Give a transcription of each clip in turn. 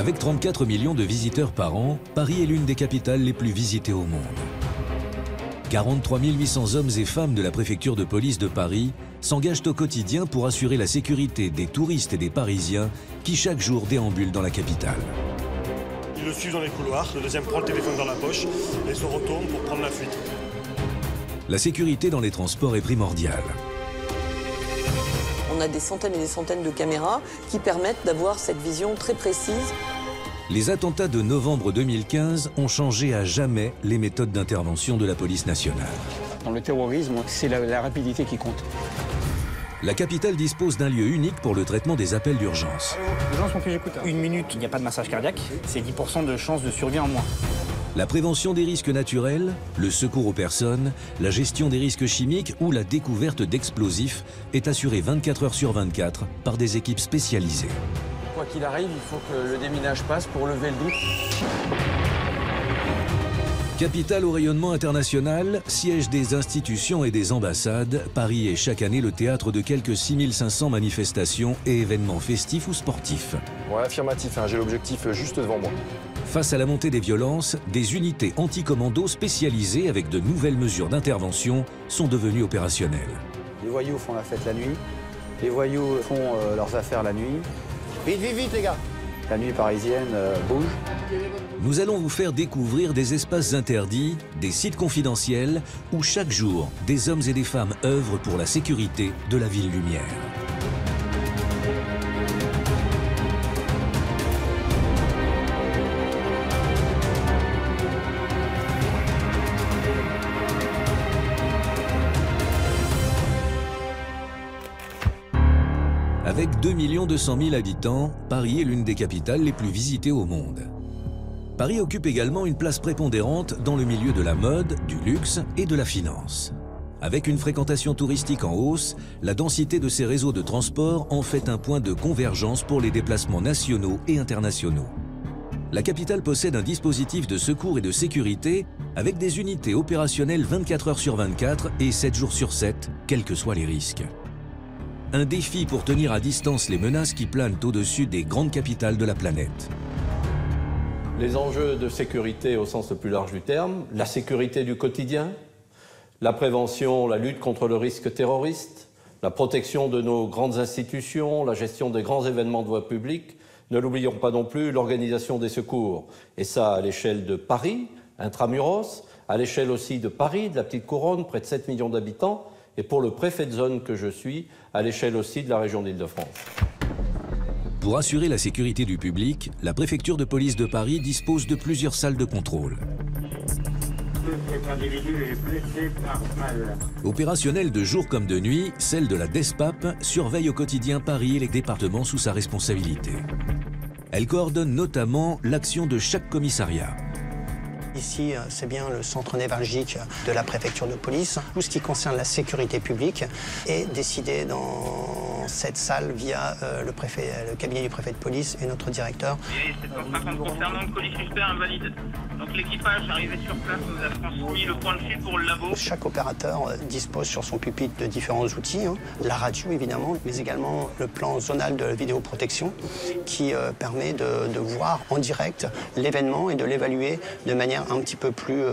Avec 34 millions de visiteurs par an, Paris est l'une des capitales les plus visitées au monde. 43 800 hommes et femmes de la préfecture de police de Paris s'engagent au quotidien pour assurer la sécurité des touristes et des Parisiens qui chaque jour déambulent dans la capitale. Ils le suivent dans les couloirs, le deuxième prend le téléphone dans la poche et se retourne pour prendre la fuite. La sécurité dans les transports est primordiale. On a des centaines et des centaines de caméras qui permettent d'avoir cette vision très précise. Les attentats de novembre 2015 ont changé à jamais les méthodes d'intervention de la police nationale. Dans le terrorisme, c'est la rapidité qui compte. La capitale dispose d'un lieu unique pour le traitement des appels d'urgence. Urgence, pompier, j'écoute. Une minute, il n'y a pas de massage cardiaque, c'est 10% de chance de survie en moins. La prévention des risques naturels, le secours aux personnes, la gestion des risques chimiques ou la découverte d'explosifs est assurée 24 heures sur 24 par des équipes spécialisées. Quoi qu'il arrive, il faut que le déminage passe pour lever le doute. Capitale au rayonnement international, siège des institutions et des ambassades, Paris est chaque année le théâtre de quelques 6500 manifestations et événements festifs ou sportifs. Ouais, affirmatif, hein, j'ai l'objectif juste devant moi. Face à la montée des violences, des unités anti-commando spécialisées avec de nouvelles mesures d'intervention sont devenues opérationnelles. Les voyous font la fête la nuit, les voyous font leurs affaires la nuit. Vite, vite, vite les gars! La nuit parisienne bouge. Nous allons vous faire découvrir des espaces interdits, des sites confidentiels, où chaque jour, des hommes et des femmes œuvrent pour la sécurité de la ville lumière. Avec 2 200 000 habitants, Paris est l'une des capitales les plus visitées au monde. Paris occupe également une place prépondérante dans le milieu de la mode, du luxe et de la finance. Avec une fréquentation touristique en hausse, la densité de ces réseaux de transport en fait un point de convergence pour les déplacements nationaux et internationaux. La capitale possède un dispositif de secours et de sécurité avec des unités opérationnelles 24 heures sur 24 et 7 jours sur 7, quels que soient les risques. Un défi pour tenir à distance les menaces qui planent au-dessus des grandes capitales de la planète. Les enjeux de sécurité au sens le plus large du terme, la sécurité du quotidien, la prévention, la lutte contre le risque terroriste, la protection de nos grandes institutions, la gestion des grands événements de voie publique, ne l'oublions pas non plus, l'organisation des secours. Et ça à l'échelle de Paris, intramuros, à l'échelle aussi de Paris, de la petite couronne, près de 7 millions d'habitants, et pour le préfet de zone que je suis, à l'échelle aussi de la région d'Île-de-France. Pour assurer la sécurité du public, la préfecture de police de Paris dispose de plusieurs salles de contrôle. Opérationnelle de jour comme de nuit, celle de la DESPAP surveille au quotidien Paris et les départements sous sa responsabilité. Elle coordonne notamment l'action de chaque commissariat. Ici, c'est bien le centre névralgique de la préfecture de police. Tout ce qui concerne la sécurité publique est décidé dans cette salle via le cabinet du préfet de police et notre directeur. Et cette information concernant le colis suspect invalide. Donc l'équipage arrivé sur place nous a transmis le point de fuite pour le labo. Chaque opérateur dispose sur son pupitre de différents outils, hein. La radio évidemment, mais également le plan zonal de vidéoprotection qui permet de voir en direct l'événement et de l'évaluer de manière un petit peu plus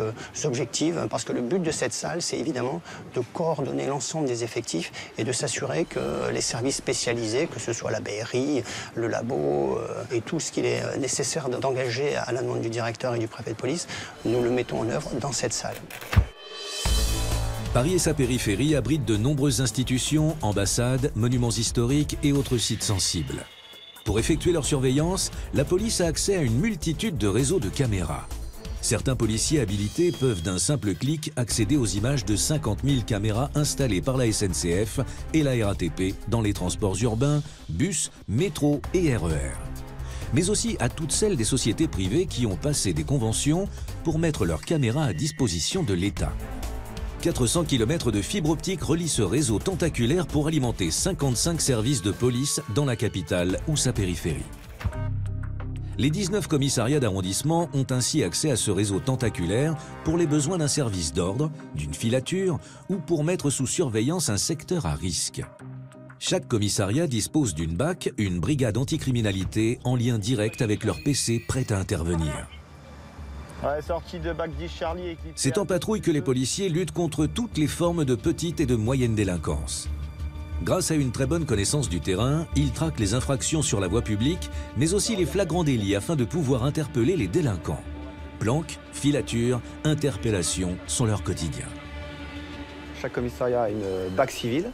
objective, parce que le but de cette salle, c'est évidemment de coordonner l'ensemble des effectifs et de s'assurer que les services spécialisés, que ce soit la BRI, le labo et tout ce qu'il est nécessaire d'engager à la demande du directeur et du préfet de police, nous le mettons en œuvre dans cette salle. Paris et sa périphérie abritent de nombreuses institutions, ambassades, monuments historiques et autres sites sensibles. Pour effectuer leur surveillance, la police a accès à une multitude de réseaux de caméras. Certains policiers habilités peuvent d'un simple clic accéder aux images de 50 000 caméras installées par la SNCF et la RATP dans les transports urbains, bus, métro et RER. Mais aussi à toutes celles des sociétés privées qui ont passé des conventions pour mettre leurs caméras à disposition de l'État. 400 km de fibre optique relient ce réseau tentaculaire pour alimenter 55 services de police dans la capitale ou sa périphérie. Les 19 commissariats d'arrondissement ont ainsi accès à ce réseau tentaculaire pour les besoins d'un service d'ordre, d'une filature ou pour mettre sous surveillance un secteur à risque. Chaque commissariat dispose d'une BAC, une brigade anticriminalité, en lien direct avec leur PC prêt à intervenir. Ouais, sortie de BAC 10 Charlie. C'est en patrouille que les policiers luttent contre toutes les formes de petite et de moyenne délinquance. Grâce à une très bonne connaissance du terrain, ils traquent les infractions sur la voie publique, mais aussi les flagrants délits afin de pouvoir interpeller les délinquants. Planques, filatures, interpellations sont leur quotidien. Chaque commissariat a une BAC civile.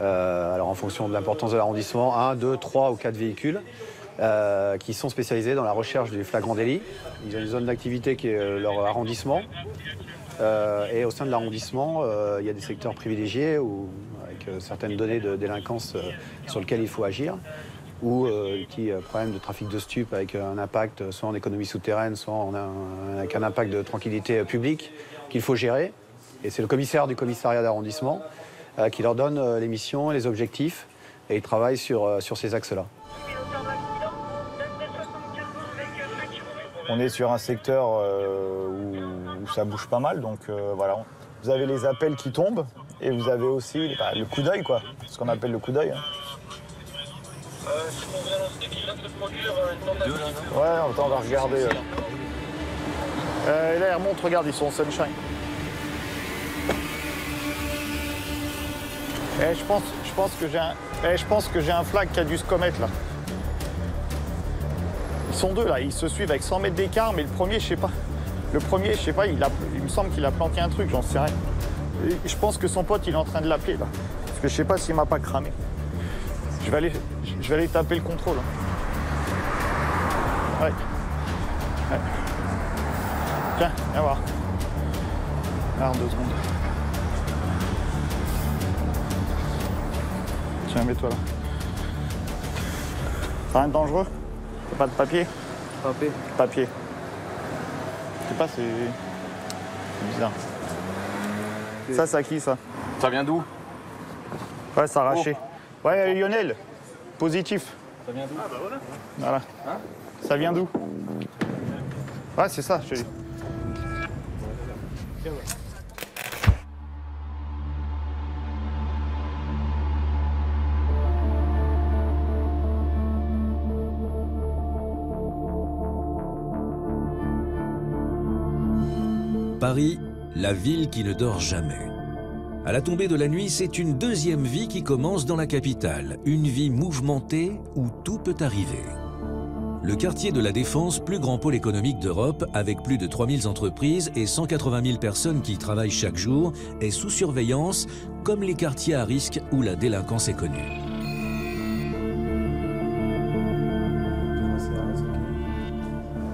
Alors en fonction de l'importance de l'arrondissement, 1, 2, 3 ou 4 véhicules qui sont spécialisés dans la recherche du flagrant délit. Ils ont une zone d'activité qui est leur arrondissement. Et au sein de l'arrondissement, il y a des secteurs privilégiés avec certaines données de délinquance sur lesquelles il faut agir, ou qui problèmes de trafic de stupes avec un impact soit en économie souterraine, soit avec un impact de tranquillité publique qu'il faut gérer. Et c'est le commissaire du commissariat d'arrondissement qui leur donne les missions, les objectifs, et ils travaillent sur ces axes-là. On est sur un secteur où ça bouge pas mal, donc voilà. Vous avez les appels qui tombent, et vous avez aussi le coup d'œil, quoi. Ce qu'on appelle le coup d'œil. Hein. Ouais, on va regarder. Là, ils remontent, regarde, ils sont en sunshine. Je pense que j'ai un flag qui a dû se commettre là. Ils sont deux là, ils se suivent avec 100 mètres d'écart, mais le premier, je sais pas. Il me semble qu'il a planté un truc, j'en sais rien. Et je pense que son pote, il est en train de l'appeler là. Parce que je sais pas s'il m'a pas cramé. Je vais aller taper le contrôle. Hein. Ouais. Tiens, viens voir. Alors, 2 secondes. Tiens, mets-toi là. T'as rien de dangereux? T'as pas de papier? Papier. Je sais pas, c'est bizarre. Ça, c'est à qui, ça? Ça vient d'où? Ouais, c'est arraché. Oh. Ouais, Lionel, positif. Ça vient d'où? Ah, bah voilà. Voilà. Hein? Ça vient d'où? Ouais, c'est ça, je te dis. Paris, la ville qui ne dort jamais. À la tombée de la nuit, c'est une deuxième vie qui commence dans la capitale, une vie mouvementée où tout peut arriver. Le quartier de la Défense, plus grand pôle économique d'Europe, avec plus de 3000 entreprises et 180 000 personnes qui y travaillent chaque jour, est sous surveillance, comme les quartiers à risque où la délinquance est connue.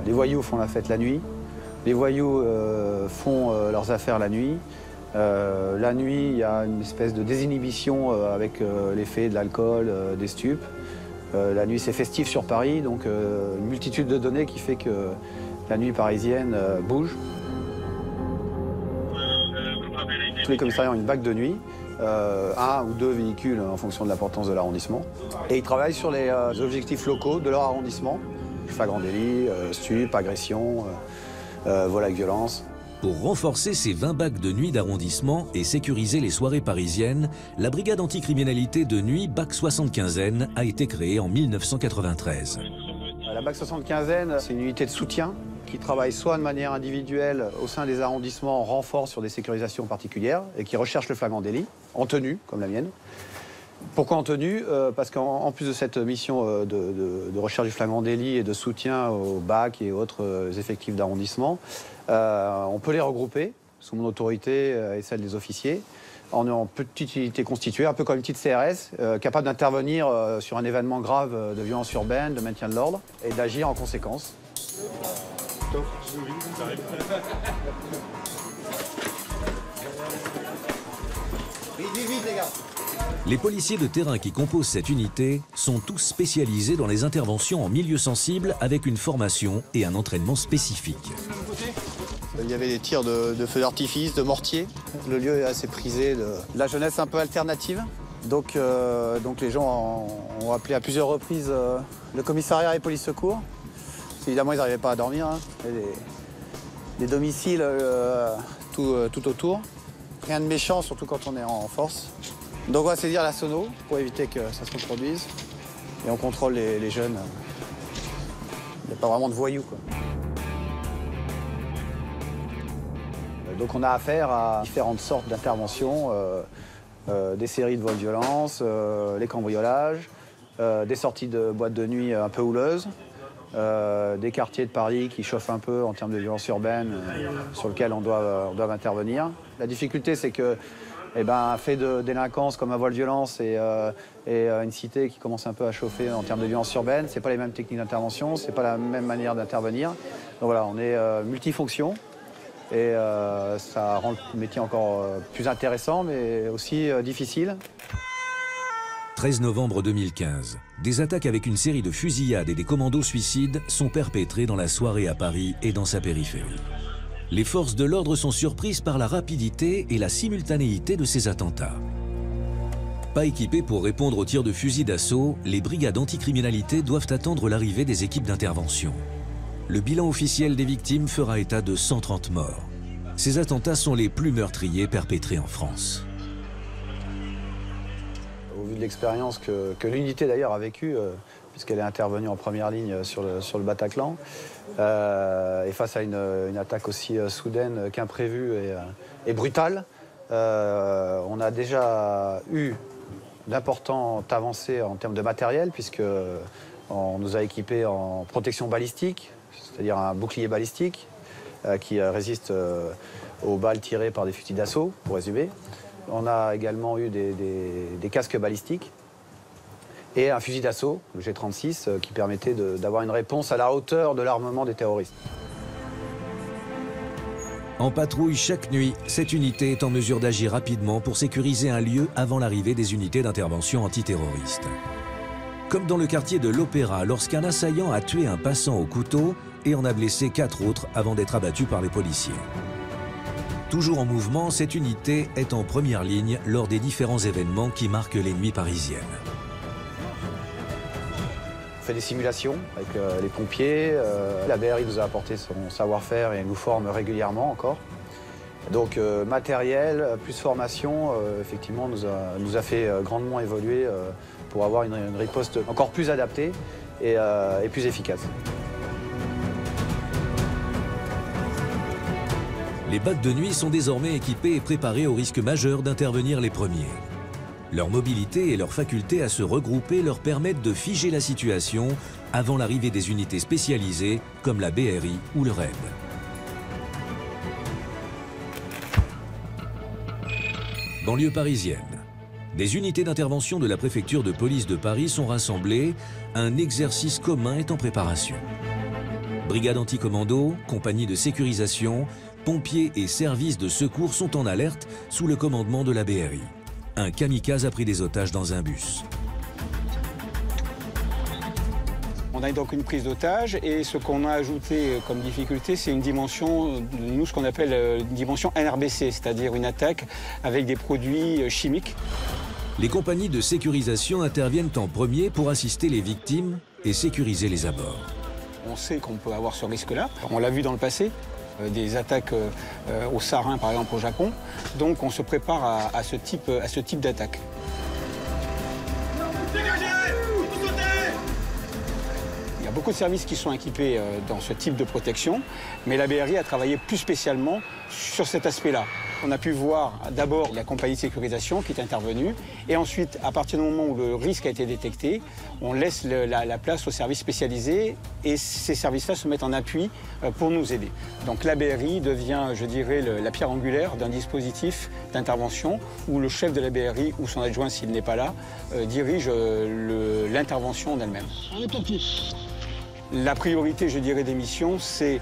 Les voyous font la fête la nuit. Les voyous font leurs affaires la nuit. La nuit, il y a une espèce de désinhibition avec l'effet de l'alcool, des stupes. La nuit, c'est festif sur Paris, donc une multitude de données qui fait que la nuit parisienne bouge. Tous les commissariats ont une BAC de nuit, 1 ou 2 véhicules en fonction de l'importance de l'arrondissement. Et ils travaillent sur les objectifs locaux de leur arrondissement. Flagrant délit, stupes, agression. Vol avec violence. Pour renforcer ces 20 BAC de nuit d'arrondissement et sécuriser les soirées parisiennes, la brigade anticriminalité de nuit BAC 75N a été créée en 1993. La BAC 75N, c'est une unité de soutien qui travaille soit de manière individuelle au sein des arrondissements en renfort sur des sécurisations particulières et qui recherche le flagrant délit, en tenue, comme la mienne. Pourquoi en tenue? Parce qu'en plus de cette mission de recherche du flagrant délit et de soutien aux BAC et autres effectifs d'arrondissement, on peut les regrouper sous mon autorité et celle des officiers en petite unité constituée, un peu comme une petite CRS, capable d'intervenir sur un événement grave de violence urbaine, de maintien de l'ordre et d'agir en conséquence. Vite, les gars. Les policiers de terrain qui composent cette unité sont tous spécialisés dans les interventions en milieu sensible avec une formation et un entraînement spécifique. Il y avait des tirs de feux d'artifice, de mortier. Le lieu est assez prisé de la jeunesse un peu alternative. Donc les gens ont appelé à plusieurs reprises le commissariat et police secours. Évidemment, ils n'arrivaient pas à dormir. Hein. Des domiciles tout autour. Rien de méchant, surtout quand on est en force. Donc on va saisir la sono pour éviter que ça se reproduise. Et on contrôle les jeunes. Il n'y a pas vraiment de voyous, quoi. Donc on a affaire à différentes sortes d'interventions, des séries de vols-violences, les cambriolages, des sorties de boîtes de nuit un peu houleuses, des quartiers de Paris qui chauffent un peu en termes de violence urbaine sur lesquels on doit intervenir. La difficulté, c'est que un fait de délinquance comme un vol-violence et une cité qui commence un peu à chauffer en termes de violence urbaine, c'est pas les mêmes techniques d'intervention, c'est pas la même manière d'intervenir. Donc voilà, on est multifonction et ça rend le métier encore plus intéressant mais aussi difficile. 13 novembre 2015, des attaques avec une série de fusillades et des commandos suicides sont perpétrées dans la soirée à Paris et dans sa périphérie. Les forces de l'ordre sont surprises par la rapidité et la simultanéité de ces attentats. Pas équipées pour répondre aux tirs de fusil d'assaut, les brigades anticriminalité doivent attendre l'arrivée des équipes d'intervention. Le bilan officiel des victimes fera état de 130 morts. Ces attentats sont les plus meurtriers perpétrés en France. Au vu de l'expérience que l'unité d'ailleurs a vécue, puisqu'elle est intervenue en première ligne sur le Bataclan, et face à une attaque aussi soudaine qu'imprévue et brutale, on a déjà eu d'importantes avancées en termes de matériel, puisqu'on nous a équipés en protection balistique, c'est-à-dire un bouclier balistique qui résiste aux balles tirées par des fusils d'assaut, pour résumer. On a également eu des casques balistiques et un fusil d'assaut, le G36, qui permettait d'avoir une réponse à la hauteur de l'armement des terroristes. En patrouille chaque nuit, cette unité est en mesure d'agir rapidement pour sécuriser un lieu avant l'arrivée des unités d'intervention antiterroriste. Comme dans le quartier de l'Opéra, lorsqu'un assaillant a tué un passant au couteau et en a blessé 4 autres avant d'être abattu par les policiers. Toujours en mouvement, cette unité est en première ligne lors des différents événements qui marquent les nuits parisiennes. On fait des simulations avec les pompiers. La BRI nous a apporté son savoir-faire et nous forme régulièrement encore. Donc matériel plus formation, effectivement, nous a fait grandement évoluer pour avoir une riposte encore plus adaptée et plus efficace. Les BAT de nuit sont désormais équipés et préparés au risque majeur d'intervenir les premiers. Leur mobilité et leur faculté à se regrouper leur permettent de figer la situation avant l'arrivée des unités spécialisées comme la BRI ou le RAID. Banlieue parisienne. Des unités d'intervention de la préfecture de police de Paris sont rassemblées. Un exercice commun est en préparation. Brigade anticommando, compagnie de sécurisation, pompiers et services de secours sont en alerte sous le commandement de la BRI. Un kamikaze a pris des otages dans un bus. On a donc une prise d'otage et ce qu'on a ajouté comme difficulté, c'est une dimension, nous ce qu'on appelle une dimension NRBC, c'est-à-dire une attaque avec des produits chimiques. Les compagnies de sécurisation interviennent en premier pour assister les victimes et sécuriser les abords. On sait qu'on peut avoir ce risque-là, on l'a vu dans le passé. Des attaques au sarin, par exemple, au Japon. Donc on se prépare à ce type d'attaque. Il y a beaucoup de services qui sont équipés dans ce type de protection, mais la BRI a travaillé plus spécialement sur cet aspect-là. On a pu voir d'abord la compagnie de sécurisation qui est intervenue, et ensuite, à partir du moment où le risque a été détecté, on laisse la place aux services spécialisés, et ces services-là se mettent en appui pour nous aider. Donc la BRI devient, je dirais, la pierre angulaire d'un dispositif d'intervention où le chef de la BRI ou son adjoint, s'il n'est pas là, dirige l'intervention en elle-même. La priorité, je dirais, des missions, c'est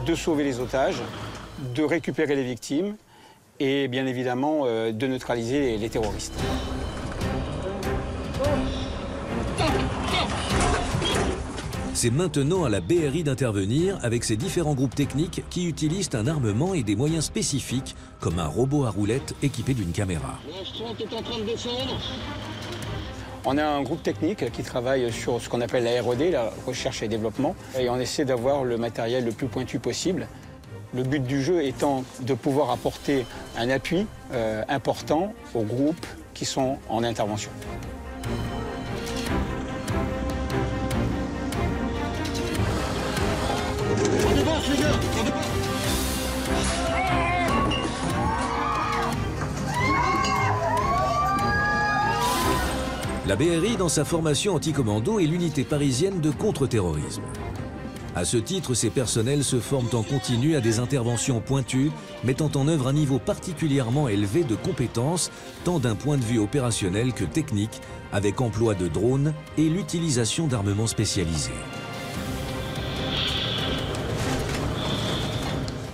de sauver les otages, de récupérer les victimes, et bien évidemment de neutraliser les terroristes. C'est maintenant à la BRI d'intervenir avec ses différents groupes techniques qui utilisent un armement et des moyens spécifiques comme un robot à roulettes équipé d'une caméra. On a un groupe technique qui travaille sur ce qu'on appelle la R&D, la recherche et développement, et on essaie d'avoir le matériel le plus pointu possible. Le but du jeu étant de pouvoir apporter un appui important aux groupes qui sont en intervention. La BRI, dans sa formation anti-commando, est l'unité parisienne de contre-terrorisme. À ce titre, ses personnels se forment en continu à des interventions pointues, mettant en œuvre un niveau particulièrement élevé de compétences, tant d'un point de vue opérationnel que technique, avec emploi de drones et l'utilisation d'armements spécialisés.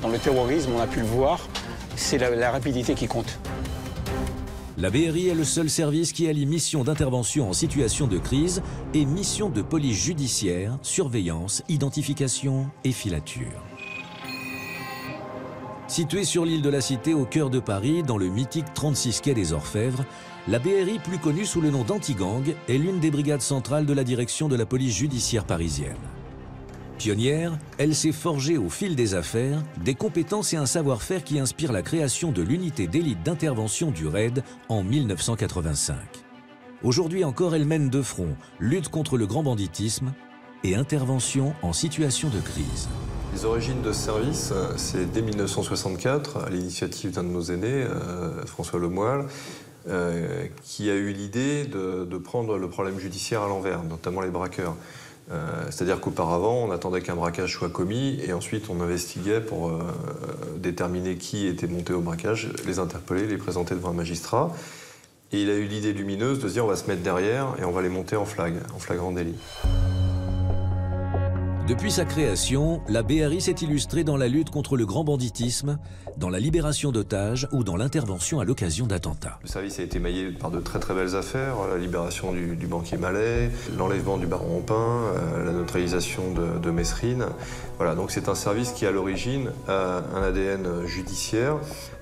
Dans le terrorisme, on a pu le voir, c'est la rapidité qui compte. La BRI est le seul service qui allie mission d'intervention en situation de crise et mission de police judiciaire, surveillance, identification et filature. Située sur l'île de la Cité au cœur de Paris, dans le mythique 36 quai des Orfèvres, la BRI, plus connue sous le nom d'Antigang, est l'une des brigades centrales de la direction de la police judiciaire parisienne. Pionnière, elle s'est forgée au fil des affaires des compétences et un savoir-faire qui inspirent la création de l'unité d'élite d'intervention du RAID en 1985. Aujourd'hui encore, elle mène de front lutte contre le grand banditisme et intervention en situation de crise. Les origines de ce service, c'est dès 1964, à l'initiative d'un de nos aînés, François Lemoyle, qui a eu l'idée de prendre le problème judiciaire à l'envers, notamment les braqueurs. C'est-à-dire qu'auparavant, on attendait qu'un braquage soit commis et ensuite on investiguait pour déterminer qui était monté au braquage, les interpeller, les présenter devant un magistrat. Et il a eu l'idée lumineuse de se dire on va se mettre derrière et on va les monter en flagrant délit. Depuis sa création, la BRI s'est illustrée dans la lutte contre le grand banditisme, dans la libération d'otages ou dans l'intervention à l'occasion d'attentats. Le service a été maillé par de très très belles affaires, la libération du banquier Mallet, l'enlèvement du baron Opin, la neutralisation de Messrine. Voilà, donc c'est un service qui à l'origine a un ADN judiciaire.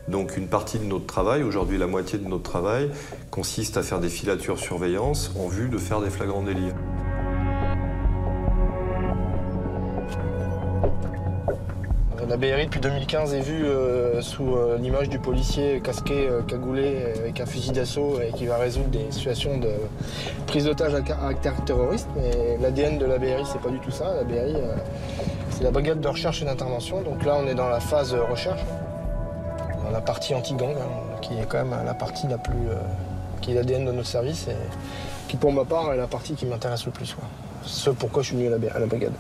Donc une partie de notre travail, aujourd'hui la moitié de notre travail, consiste à faire des filatures surveillance en vue de faire des flagrants délits. La BRI depuis 2015 est vue sous l'image du policier casqué, cagoulé, avec un fusil d'assaut et qui va résoudre des situations de prise d'otage à caractère terroriste. Mais l'ADN de la BRI, c'est pas du tout ça. La BRI, c'est la brigade de recherche et d'intervention. Donc là, on est dans la phase recherche, dans la partie anti-gang, qui est quand même la partie la plus, qui est l'ADN de notre service et qui, pour ma part, est la partie qui m'intéresse le plus. Ce pourquoi je suis venu à la brigade.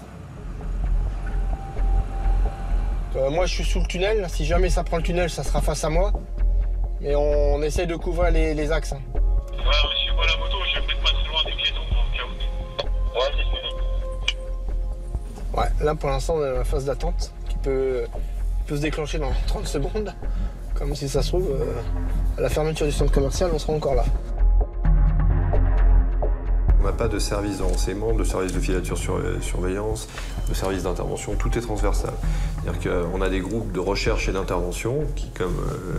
Moi, je suis sous le tunnel. Si jamais ça prend le tunnel, ça sera face à moi. Mais on essaie de couvrir les axes. Ouais, monsieur, moi la moto, je vais mettre pas très loin des piétons pour le cas où. Ouais, c'est suivi. Ouais, là pour l'instant, on est dans la phase d'attente qui peut se déclencher dans 30 secondes. Comme si ça se trouve, à la fermeture du centre commercial, on sera encore là. On n'a pas de service de renseignement, de service de filature surveillance, de service d'intervention, tout est transversal. C'est-à-dire qu'on a des groupes de recherche et d'intervention qui, comme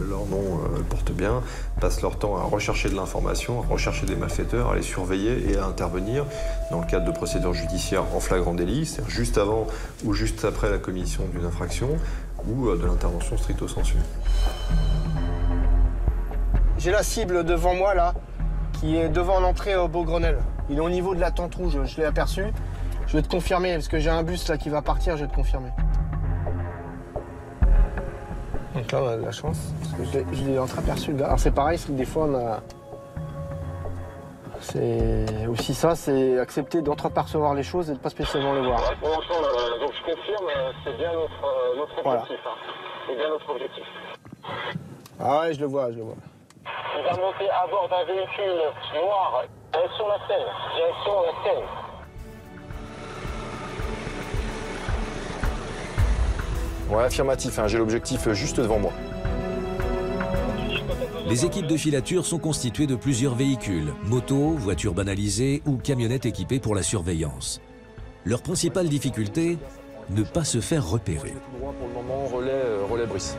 leur nom le porte bien, passent leur temps à rechercher de l'information, à rechercher des malfaiteurs, à les surveiller et à intervenir dans le cadre de procédures judiciaires en flagrant délit, c'est-à-dire juste avant ou juste après la commission d'une infraction ou de l'intervention stricto sensu. J'ai la cible devant moi là, qui est devant l'entrée au Beaugrenelle. Il est au niveau de la tente rouge, je l'ai aperçu. Je vais te confirmer, parce que j'ai un bus là qui va partir, je vais te confirmer. Donc là, on a de la chance, parce que je l'ai entreaperçu le gars. Alors c'est pareil, c'est que des fois, on a... C'est aussi ça, c'est accepter d'entreapercevoir les choses et de pas spécialement les voir. Ouais, pour l'instant, donc je confirme, c'est bien notre objectif. Voilà. C'est bien notre objectif. Ah ouais, je le vois, je le vois. Il va monter à bord d'un véhicule noir, direction la Seine, direction la Seine. Ouais, affirmatif, j'ai l'objectif juste devant moi. Les équipes de filature sont constituées de plusieurs véhicules, motos, voitures banalisées ou camionnettes équipées pour la surveillance. Leur principale difficulté, ne pas se faire repérer. Pour le moment, relais Brice.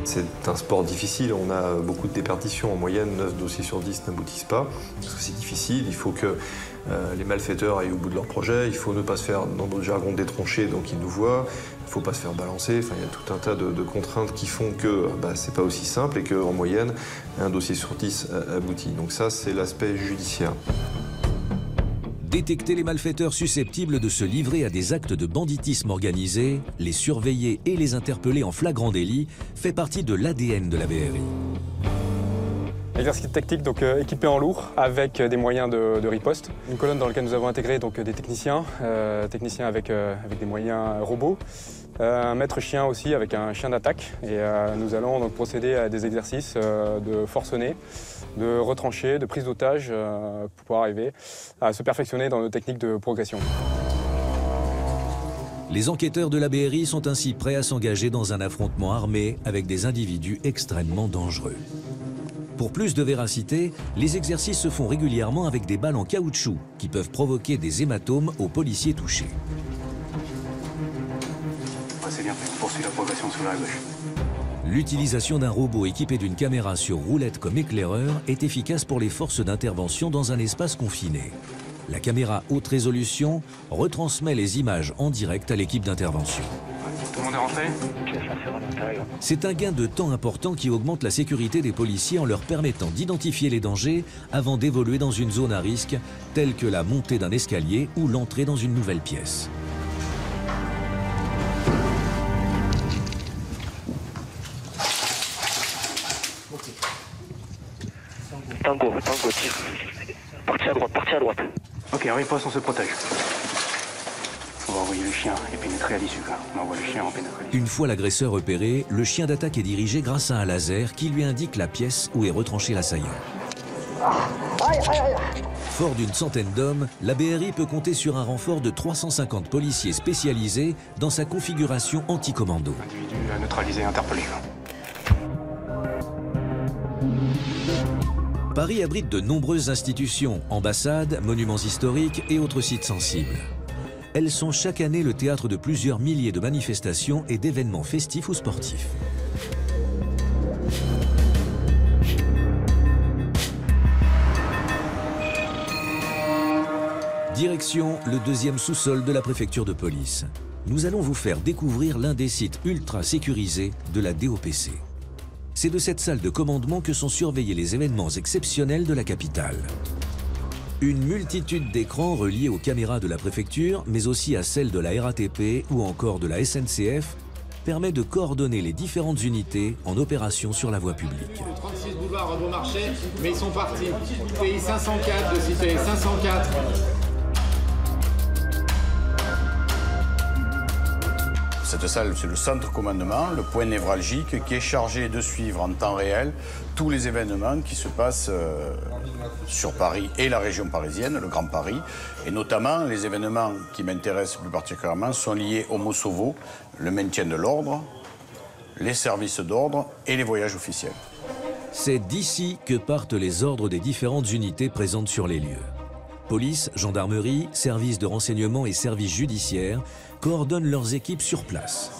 C'est un sport difficile, on a beaucoup de déperditions. En moyenne, 9 dossiers sur 10 n'aboutissent pas, parce que c'est difficile. Il faut que les malfaiteurs aillent au bout de leur projet. Il faut ne pas se faire, dans notre jargon, détroncher, donc ils nous voient. Il ne faut pas se faire balancer. Enfin, il y a tout un tas de contraintes qui font que c'est pas aussi simple et qu'en moyenne, un dossier sur 10 aboutit. Donc ça, c'est l'aspect judiciaire. Détecter les malfaiteurs susceptibles de se livrer à des actes de banditisme organisé, les surveiller et les interpeller en flagrant délit fait partie de l'ADN de la BRI. Exercice tactique donc équipé en lourd avec des moyens de riposte. Une colonne dans laquelle nous avons intégré donc des techniciens avec des moyens robots. Un maître chien aussi avec un chien d'attaque. Et nous allons donc procéder à des exercices de forcené, de retranché, de prise d'otage pour pouvoir arriver à se perfectionner dans nos techniques de progression. Les enquêteurs de la BRI sont ainsi prêts à s'engager dans un affrontement armé avec des individus extrêmement dangereux. Pour plus de véracité, les exercices se font régulièrement avec des balles en caoutchouc qui peuvent provoquer des hématomes aux policiers touchés. C'est bien fait, on poursuit la progression sur la gauche. L'utilisation d'un robot équipé d'une caméra sur roulette comme éclaireur est efficace pour les forces d'intervention dans un espace confiné. La caméra haute résolution retransmet les images en direct à l'équipe d'intervention. Tout le monde est rentré? C'est un gain de temps important qui augmente la sécurité des policiers en leur permettant d'identifier les dangers avant d'évoluer dans une zone à risque, telle que la montée d'un escalier ou l'entrée dans une nouvelle pièce. Tango, tire. Partie à droite. Ok, en riposte, on se protège. On va envoyer le chien et pénétrer à l'issue. On envoie le chien en pénétrer. Une fois l'agresseur repéré, le chien d'attaque est dirigé grâce à un laser qui lui indique la pièce où est retranché l'assaillant. Fort d'une centaine d'hommes, la BRI peut compter sur un renfort de 350 policiers spécialisés dans sa configuration anti-commando. Individu neutralisé, interpellé. Paris abrite de nombreuses institutions, ambassades, monuments historiques et autres sites sensibles. Elles sont chaque année le théâtre de plusieurs milliers de manifestations et d'événements festifs ou sportifs. Direction le deuxième sous-sol de la préfecture de police. Nous allons vous faire découvrir l'un des sites ultra sécurisés de la DOPC. C'est de cette salle de commandement que sont surveillés les événements exceptionnels de la capitale. Une multitude d'écrans reliés aux caméras de la préfecture, mais aussi à celles de la RATP ou encore de la SNCF, permet de coordonner les différentes unités en opération sur la voie publique. 36 boulevard Beaumarchais, mais ils sont partis. TI 504 de cité 504. Cette salle, c'est le centre commandement, le point névralgique qui est chargé de suivre en temps réel tous les événements qui se passent sur Paris et la région parisienne, le Grand Paris. Et notamment, les événements qui m'intéressent plus particulièrement sont liés au Mosovo, le maintien de l'ordre, les services d'ordre et les voyages officiels. C'est d'ici que partent les ordres des différentes unités présentes sur les lieux. Police, gendarmerie, services de renseignement et services judiciaires coordonnent leurs équipes sur place.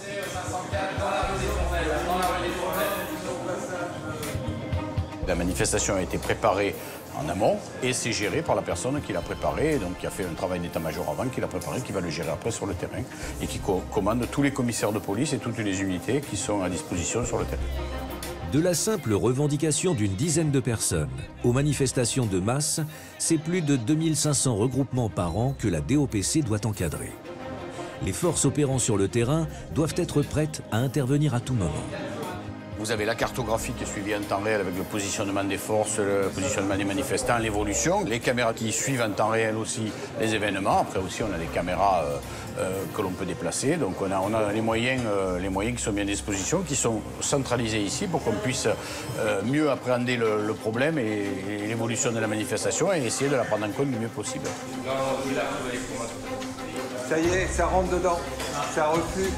La manifestation a été préparée en amont et c'est géré par la personne qui l'a préparée, donc qui a fait un travail d'état-major avant, qui l'a préparé, qui va le gérer après sur le terrain et qui commande tous les commissaires de police et toutes les unités qui sont à disposition sur le terrain. De la simple revendication d'une dizaine de personnes aux manifestations de masse, c'est plus de 2500 regroupements par an que la DOPC doit encadrer. Les forces opérant sur le terrain doivent être prêtes à intervenir à tout moment. Vous avez la cartographie qui est suivie en temps réel avec le positionnement des forces, le positionnement des manifestants, l'évolution. Les caméras qui suivent en temps réel aussi les événements. Après aussi, on a des caméras que l'on peut déplacer. Donc on a les moyens qui sont mis à disposition, qui sont centralisés ici pour qu'on puisse mieux appréhender le problème et l'évolution de la manifestation et essayer de la prendre en compte du mieux possible. Ça y est, ça rentre dedans, ça reflue.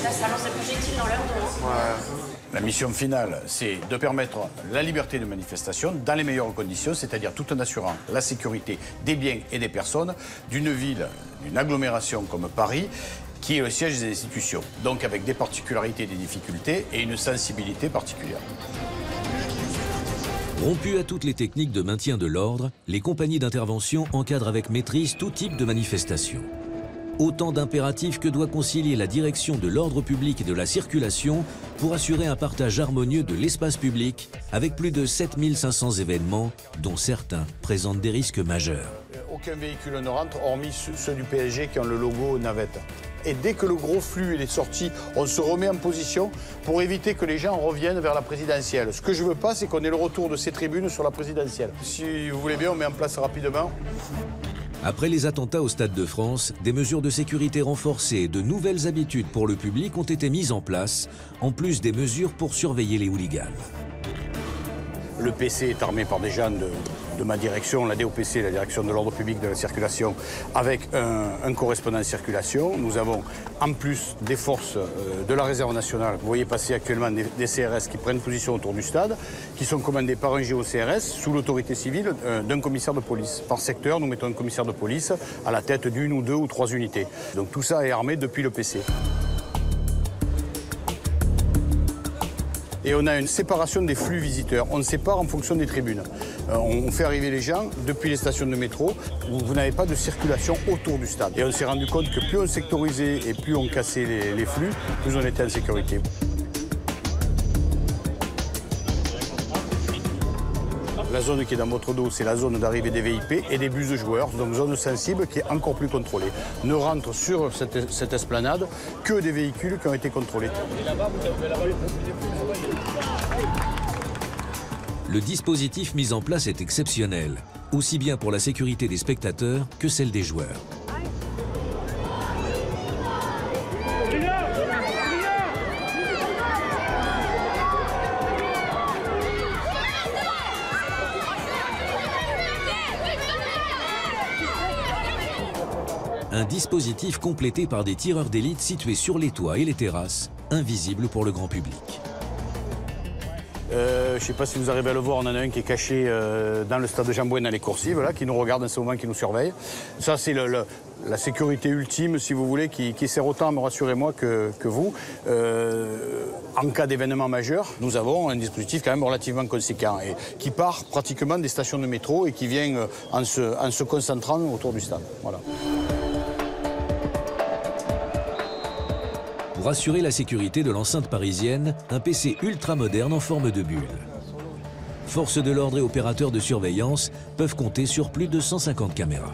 Là, ça lance des projectiles dans leur dos. La mission finale, c'est de permettre la liberté de manifestation dans les meilleures conditions, c'est-à-dire tout en assurant la sécurité des biens et des personnes d'une ville, d'une agglomération comme Paris, qui est le siège des institutions, donc avec des particularités et des difficultés et une sensibilité particulière. Rompues à toutes les techniques de maintien de l'ordre, les compagnies d'intervention encadrent avec maîtrise tout type de manifestation. Autant d'impératifs que doit concilier la direction de l'ordre public et de la circulation pour assurer un partage harmonieux de l'espace public avec plus de 7500 événements, dont certains présentent des risques majeurs. Aucun véhicule ne rentre, hormis ceux du PSG qui ont le logo navette. Et dès que le gros flux est sorti, on se remet en position pour éviter que les gens reviennent vers la présidentielle. Ce que je ne veux pas, c'est qu'on ait le retour de ces tribunes sur la présidentielle. Si vous voulez bien, on met en place rapidement. Après les attentats au Stade de France, des mesures de sécurité renforcées et de nouvelles habitudes pour le public ont été mises en place, en plus des mesures pour surveiller les hooligans. Le PC est armé par des gens de ma direction, la DOPC, la direction de l'ordre public de la circulation, avec un correspondant circulation. Nous avons en plus des forces de la réserve nationale. Vous voyez passer actuellement des CRS qui prennent position autour du stade, qui sont commandés par un GOCRS sous l'autorité civile d'un commissaire de police. Par secteur, nous mettons un commissaire de police à la tête d'une ou deux ou trois unités. Donc tout ça est armé depuis le PC. Et on a une séparation des flux visiteurs. On sépare en fonction des tribunes. On fait arriver les gens depuis les stations de métro où vous n'avez pas de circulation autour du stade. Et on s'est rendu compte que plus on sectorisait et plus on cassait les flux, plus on était en sécurité. La zone qui est dans votre dos, c'est la zone d'arrivée des VIP et des bus de joueurs, donc zone sensible qui est encore plus contrôlée. Ne rentrent sur cette esplanade que des véhicules qui ont été contrôlés. Le dispositif mis en place est exceptionnel, aussi bien pour la sécurité des spectateurs que celle des joueurs. Un dispositif complété par des tireurs d'élite situés sur les toits et les terrasses, invisibles pour le grand public. Je ne sais pas si vous arrivez à le voir, on en a un qui est caché dans le stade de Jean-Bouin à les Coursives, là, qui nous regarde en ce moment, qui nous surveille. Ça, c'est la sécurité ultime, si vous voulez, qui sert autant à me rassurer moi que vous. En cas d'événement majeur, nous avons un dispositif quand même relativement conséquent et qui part pratiquement des stations de métro et qui vient en se concentrant autour du stade. Voilà. Pour assurer la sécurité de l'enceinte parisienne, un PC ultra moderne en forme de bulle. Forces de l'ordre et opérateurs de surveillance peuvent compter sur plus de 150 caméras.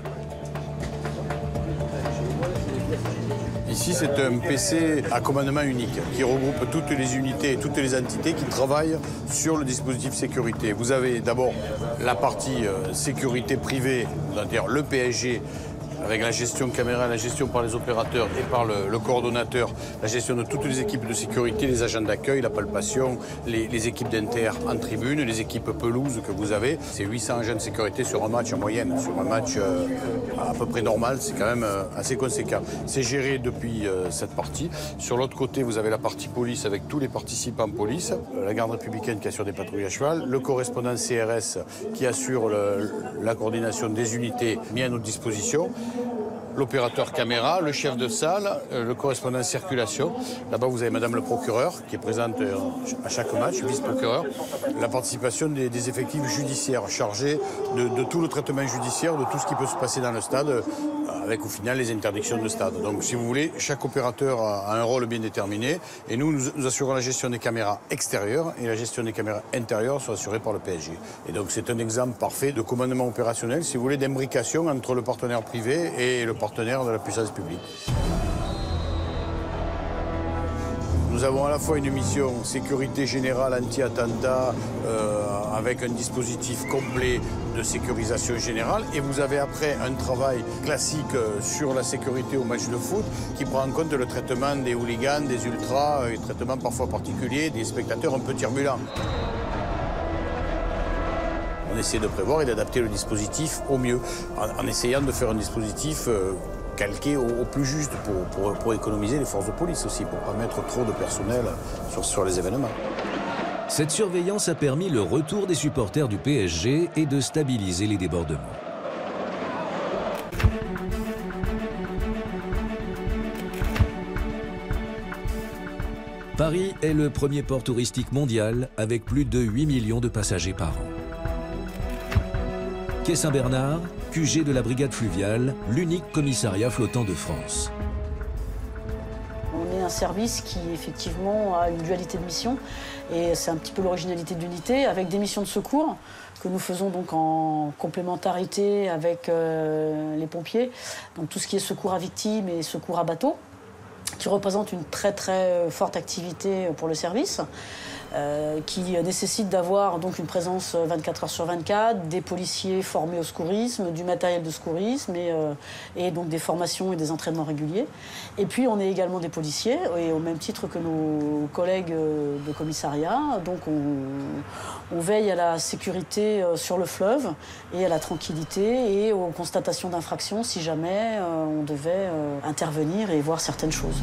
Ici, c'est un PC à commandement unique qui regroupe toutes les unités et toutes les entités qui travaillent sur le dispositif sécurité. Vous avez d'abord la partie sécurité privée, c'est-à-dire le PSG, avec la gestion caméra, la gestion par les opérateurs et par le coordonnateur, la gestion de toutes les équipes de sécurité, les agents d'accueil, la palpation, les équipes d'inter en tribune, les équipes pelouse que vous avez. C'est 800 agents de sécurité sur un match en moyenne. Sur un match à peu près normal, c'est quand même assez conséquent. C'est géré depuis cette partie. Sur l'autre côté, vous avez la partie police avec tous les participants police, la garde républicaine qui assure des patrouilles à cheval, le correspondant CRS qui assure la coordination des unités mises à notre disposition, l'opérateur caméra, le chef de salle, le correspondant circulation. Là-bas, vous avez madame le procureur qui est présente à chaque match, vice-procureur. La participation des effectifs judiciaires chargés de tout le traitement judiciaire, de tout ce qui peut se passer dans le stade, avec au final les interdictions de stade. Donc si vous voulez, chaque opérateur a un rôle bien déterminé et nous assurons la gestion des caméras extérieures et la gestion des caméras intérieures sont assurées par le PSG. Et donc c'est un exemple parfait de commandement opérationnel, si vous voulez, d'imbrication entre le partenaire privé et le partenaire de la puissance publique. Nous avons à la fois une mission sécurité générale anti-attentat avec un dispositif complet de sécurisation générale et vous avez après un travail classique sur la sécurité au match de foot qui prend en compte le traitement des hooligans, des ultras, et traitement parfois particulier des spectateurs un peu turbulents. On essaie de prévoir et d'adapter le dispositif au mieux en essayant de faire un dispositif calqué au plus juste pour économiser les forces de police aussi, pour ne pas mettre trop de personnel sur les événements. Cette surveillance a permis le retour des supporters du PSG et de stabiliser les débordements. Paris est le premier port touristique mondial avec plus de 8 millions de passagers par an. Quai Saint-Bernard, QG de la brigade fluviale, l'unique commissariat flottant de France. On est un service qui effectivement a une dualité de mission et c'est un petit peu l'originalité de l'unité avec des missions de secours que nous faisons donc en complémentarité avec les pompiers. Donc tout ce qui est secours à victimes et secours à bateau, qui représente une très forte activité pour le service, qui nécessite d'avoir donc une présence 24 heures sur 24, des policiers formés au secourisme, du matériel de secourisme et donc des formations et des entraînements réguliers. Et puis on est également des policiers, et au même titre que nos collègues de commissariat, donc on veille à la sécurité sur le fleuve et à la tranquillité et aux constatations d'infractions si jamais on devait intervenir et voir certaines choses.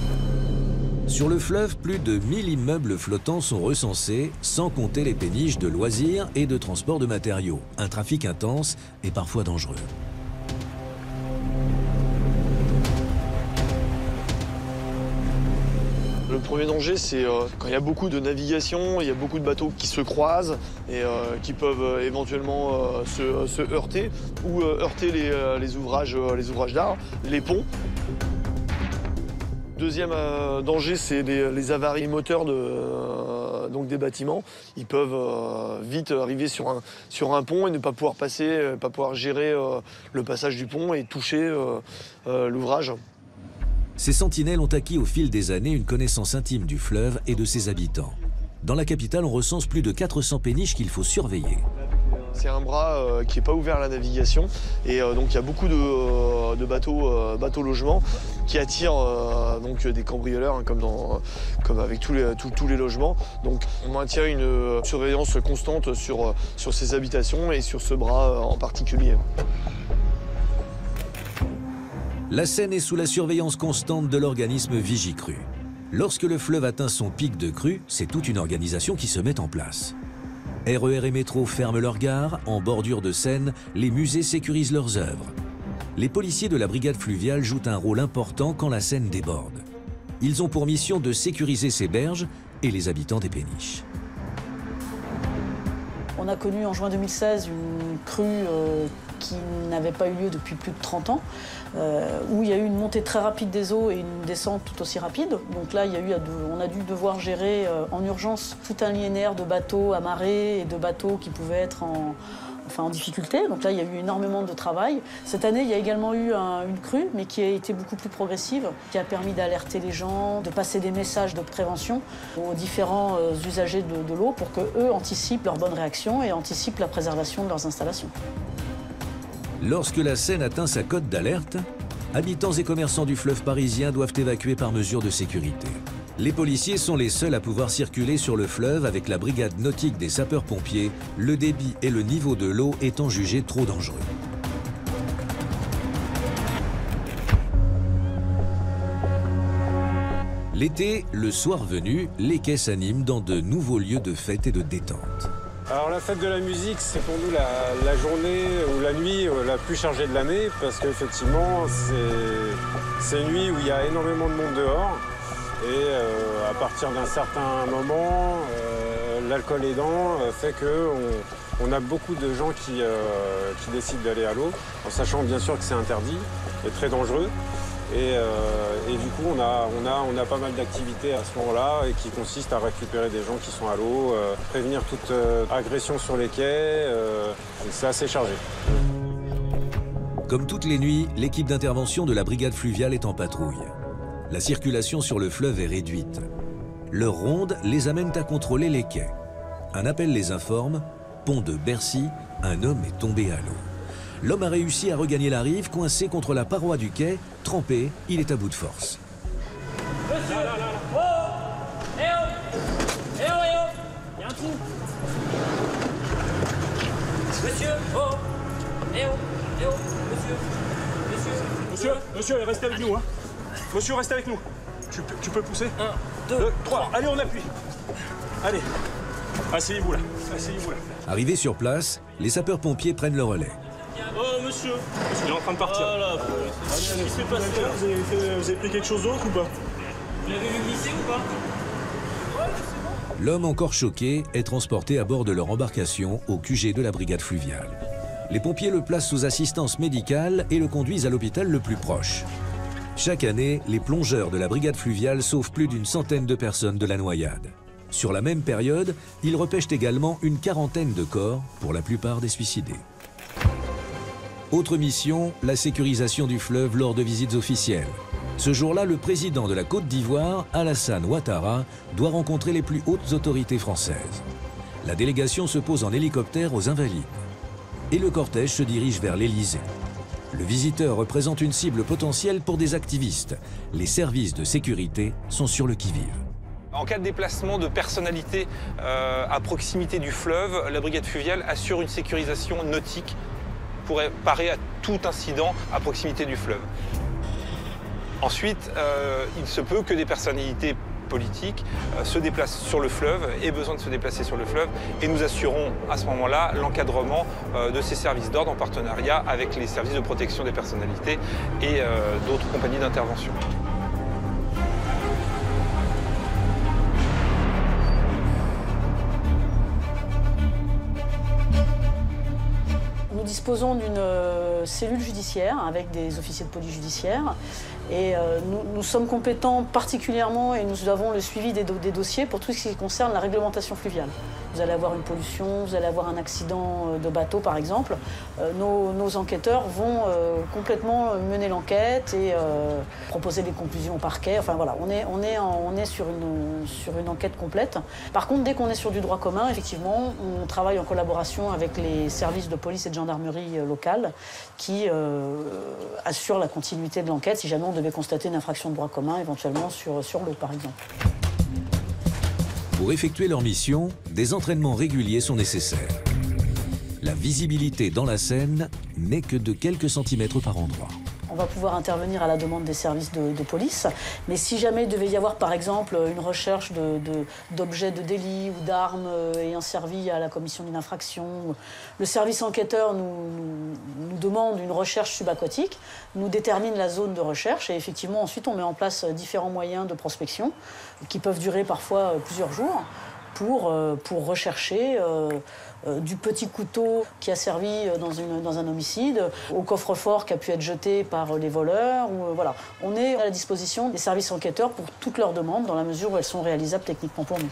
Sur le fleuve, plus de 1000 immeubles flottants sont recensés, sans compter les péniches de loisirs et de transport de matériaux. Un trafic intense et parfois dangereux. Le premier danger, c'est quand il y a beaucoup de navigation, il y a beaucoup de bateaux qui se croisent et qui peuvent éventuellement se heurter ou heurter les ouvrages d'art, les ponts. Deuxième danger, c'est les avaries moteurs donc des bâtiments. Ils peuvent vite arriver sur un pont et ne pas pouvoir passer, pas pouvoir gérer le passage du pont et toucher l'ouvrage. Ces sentinelles ont acquis au fil des années une connaissance intime du fleuve et de ses habitants. Dans la capitale, on recense plus de 400 péniches qu'il faut surveiller. C'est un bras qui n'est pas ouvert à la navigation et donc il y a beaucoup de bateaux logements qui attirent donc des cambrioleurs hein, comme avec tous les logements. Donc on maintient une surveillance constante sur ces habitations et sur ce bras en particulier. La Seine est sous la surveillance constante de l'organisme Vigicru. Lorsque le fleuve atteint son pic de crue, c'est toute une organisation qui se met en place. RER et métro ferment leurs gares, en bordure de Seine, les musées sécurisent leurs œuvres. Les policiers de la brigade fluviale jouent un rôle important quand la Seine déborde. Ils ont pour mission de sécuriser ces berges et les habitants des péniches. On a connu en juin 2016 une crue qui n'avait pas eu lieu depuis plus de 30 ans, où il y a eu une montée très rapide des eaux et une descente tout aussi rapide. Donc là, on a dû devoir gérer en urgence tout un linéaire de bateaux amarrés et de bateaux qui pouvaient être en difficulté. Donc là, il y a eu énormément de travail. Cette année, il y a également eu une crue, mais qui a été beaucoup plus progressive, qui a permis d'alerter les gens, de passer des messages de prévention aux différents usagers de l'eau pour qu'eux anticipent leurs bonnes réactions et anticipent la préservation de leurs installations. Lorsque la Seine atteint sa cote d'alerte, habitants et commerçants du fleuve parisien doivent évacuer par mesure de sécurité. Les policiers sont les seuls à pouvoir circuler sur le fleuve avec la brigade nautique des sapeurs-pompiers, le débit et le niveau de l'eau étant jugés trop dangereux. L'été, le soir venu, les quais s'animent dans de nouveaux lieux de fête et de détente. Alors la fête de la musique, c'est pour nous la journée ou la nuit la plus chargée de l'année parce qu'effectivement, c'est une nuit où il y a énormément de monde dehors et à partir d'un certain moment, l'alcool aidant fait qu'on a beaucoup de gens qui décident d'aller à l'eau, en sachant bien sûr que c'est interdit et très dangereux. Et du coup, on a pas mal d'activités à ce moment-là et qui consistent à récupérer des gens qui sont à l'eau, prévenir toute agression sur les quais. C'est assez chargé. Comme toutes les nuits, l'équipe d'intervention de la brigade fluviale est en patrouille. La circulation sur le fleuve est réduite. Leurs rondes les amènent à contrôler les quais. Un appel les informe, pont de Bercy, un homme est tombé à l'eau. L'homme a réussi à regagner la rive, coincé contre la paroi du quai. Trempé, il est à bout de force. Monsieur, là. Oh, eh oh, il y a un trou. Monsieur, oh, eh oh, Monsieur, restez avec nous, hein. Monsieur, reste avec nous. Tu peux pousser 1, 2, 3. Allez, on appuie. Allez, asseyez-vous là. Arrivés sur place, les sapeurs-pompiers prennent le relais. Oh, monsieur, il est en train de partir. Oh là, qu'est-ce qui s'est passé là? Vous avez pris quelque chose d'autre ou pas? Vous l'avez vu glisser ou pas? L'homme encore choqué est transporté à bord de leur embarcation au QG de la brigade fluviale. Les pompiers le placent sous assistance médicale et le conduisent à l'hôpital le plus proche. Chaque année, les plongeurs de la brigade fluviale sauvent plus d'une centaine de personnes de la noyade. Sur la même période, ils repêchent également une quarantaine de corps, pour la plupart des suicidés. Autre mission, la sécurisation du fleuve lors de visites officielles. Ce jour-là, le président de la Côte d'Ivoire, Alassane Ouattara, doit rencontrer les plus hautes autorités françaises. La délégation se pose en hélicoptère aux Invalides. Et le cortège se dirige vers l'Élysée. Le visiteur représente une cible potentielle pour des activistes. Les services de sécurité sont sur le qui-vive. En cas de déplacement de personnalités à proximité du fleuve, la brigade fluviale assure une sécurisation nautique pour parer à tout incident à proximité du fleuve. Ensuite, il se peut que des personnalités politiques se déplacent sur le fleuve, aient besoin de se déplacer sur le fleuve, et nous assurons à ce moment-là l'encadrement de ces services d'ordre en partenariat avec les services de protection des personnalités et d'autres compagnies d'intervention. Nous disposons d'une cellule judiciaire avec des officiers de police judiciaire et nous sommes compétents particulièrement et nous avons le suivi des dossiers pour tout ce qui concerne la réglementation fluviale. Vous allez avoir une pollution, vous allez avoir un accident de bateau par exemple. Nos enquêteurs vont complètement mener l'enquête et proposer des conclusions au parquet. Enfin voilà, on est sur une enquête complète. Par contre, dès qu'on est sur du droit commun, effectivement, on travaille en collaboration avec les services de police et de gendarmerie locale qui assurent la continuité de l'enquête si jamais on devait constater une infraction de droit commun, éventuellement sur l'eau par exemple. Pour effectuer leur mission, des entraînements réguliers sont nécessaires. La visibilité dans la Seine n'est que de quelques centimètres par endroit. On va pouvoir intervenir à la demande des services de police, mais si jamais il devait y avoir par exemple une recherche d'objets de délit ou d'armes ayant servi à la commission d'une infraction, le service enquêteur nous demande une recherche subaquatique, nous détermine la zone de recherche et effectivement ensuite on met en place différents moyens de prospection qui peuvent durer parfois plusieurs jours pour rechercher du petit couteau qui a servi dans un homicide, au coffre-fort qui a pu être jeté par les voleurs. Voilà. On est à la disposition des services enquêteurs pour toutes leurs demandes dans la mesure où elles sont réalisables techniquement pour nous.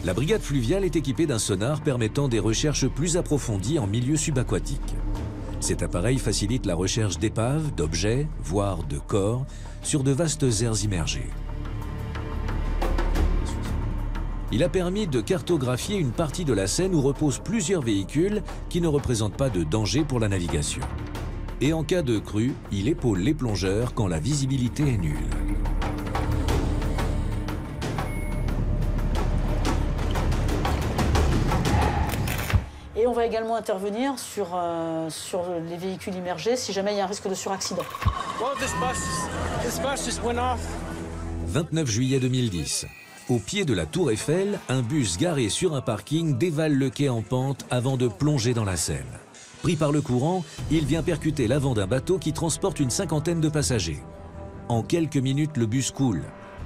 La brigade fluviale est équipée d'un sonar permettant des recherches plus approfondies en milieu subaquatique. Cet appareil facilite la recherche d'épaves, d'objets, voire de corps, sur de vastes aires immergées. Il a permis de cartographier une partie de la Seine où reposent plusieurs véhicules qui ne représentent pas de danger pour la navigation. Et en cas de crue, il épaule les plongeurs quand la visibilité est nulle. Et on va également intervenir sur les véhicules immergés si jamais il y a un risque de suraccident. 29 juillet 2010. Au pied de la Tour Eiffel, un bus garé sur un parking dévale le quai en pente avant de plonger dans la Seine. Pris par le courant, il vient percuter l'avant d'un bateau qui transporte une cinquantaine de passagers. En quelques minutes, le bus coule.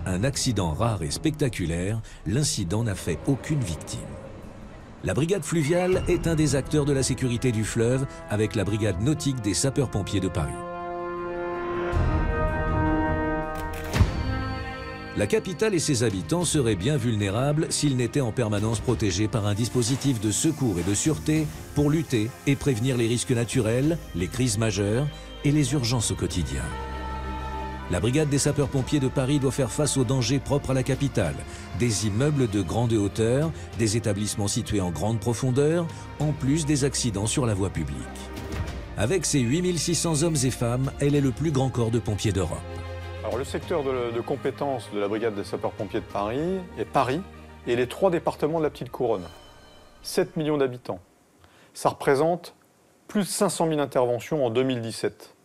Un accident rare et spectaculaire, l'incident n'a fait aucune victime. La brigade fluviale est un des acteurs de la sécurité du fleuve avec la brigade nautique des sapeurs-pompiers de Paris. La capitale et ses habitants seraient bien vulnérables s'ils n'étaient en permanence protégés par un dispositif de secours et de sûreté pour lutter et prévenir les risques naturels, les crises majeures et les urgences au quotidien. La brigade des sapeurs-pompiers de Paris doit faire face aux dangers propres à la capitale, des immeubles de grande hauteur, des établissements situés en grande profondeur, en plus des accidents sur la voie publique. Avec ses 8600 hommes et femmes, elle est le plus grand corps de pompiers d'Europe. Alors, le secteur de compétence de la brigade des sapeurs-pompiers de Paris est Paris et les 3 départements de la Petite Couronne. 7 millions d'habitants. Ça représente plus de 500 000 interventions en 2017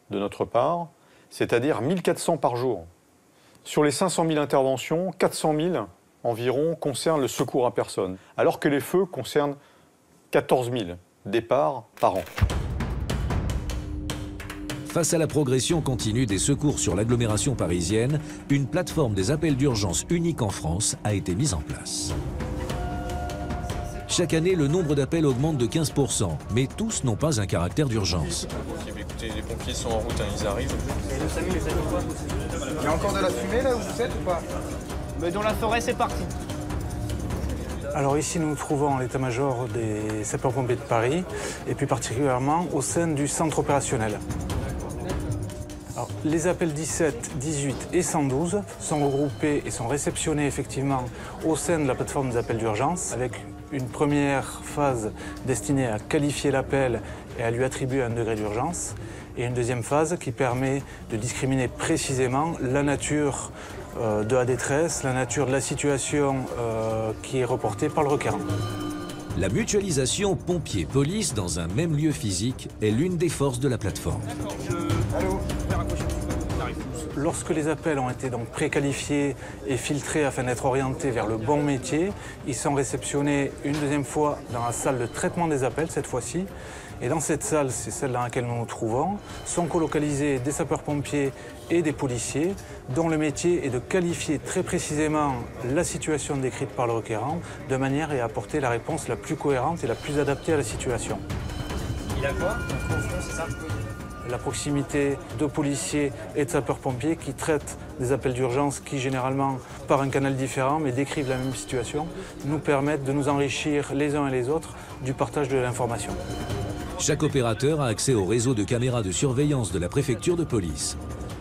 de notre part, c'est-à-dire 1400 par jour. Sur les 500 000 interventions, 400 000 environ concernent le secours à personne, alors que les feux concernent 14 000 départs par an. Face à la progression continue des secours sur l'agglomération parisienne, une plateforme des appels d'urgence unique en France a été mise en place. Chaque année, le nombre d'appels augmente de 15%, mais tous n'ont pas un caractère d'urgence. Écoutez, les pompiers sont en route, hein, ils arrivent. Il y a encore de la fumée là où vous êtes ou pas? Mais dans la forêt, c'est parti. Alors ici, nous nous trouvons à l'état-major des sapeurs-pompiers de Paris, et plus particulièrement au sein du centre opérationnel. Alors, les appels 17, 18 et 112 sont regroupés et sont réceptionnés effectivement au sein de la plateforme des appels d'urgence, avec une première phase destinée à qualifier l'appel et à lui attribuer un degré d'urgence, et une deuxième phase qui permet de discriminer précisément la nature de la détresse, la nature de la situation qui est reportée par le requérant. La mutualisation pompiers-police dans un même lieu physique est l'une des forces de la plateforme. Lorsque les appels ont été donc préqualifiés et filtrés afin d'être orientés vers le bon métier, ils sont réceptionnés une deuxième fois dans la salle de traitement des appels, cette fois-ci. Et dans cette salle, c'est celle dans laquelle nous nous trouvons, sont colocalisés des sapeurs-pompiers et des policiers, dont le métier est de qualifier très précisément la situation décrite par le requérant, de manière à apporter la réponse la plus cohérente et la plus adaptée à la situation. Il a quoi? C'est ça? La proximité de policiers et de sapeurs-pompiers qui traitent des appels d'urgence qui, généralement, par un canal différent, mais décrivent la même situation, nous permettent de nous enrichir les uns et les autres du partage de l'information. Chaque opérateur a accès au réseau de caméras de surveillance de la préfecture de police.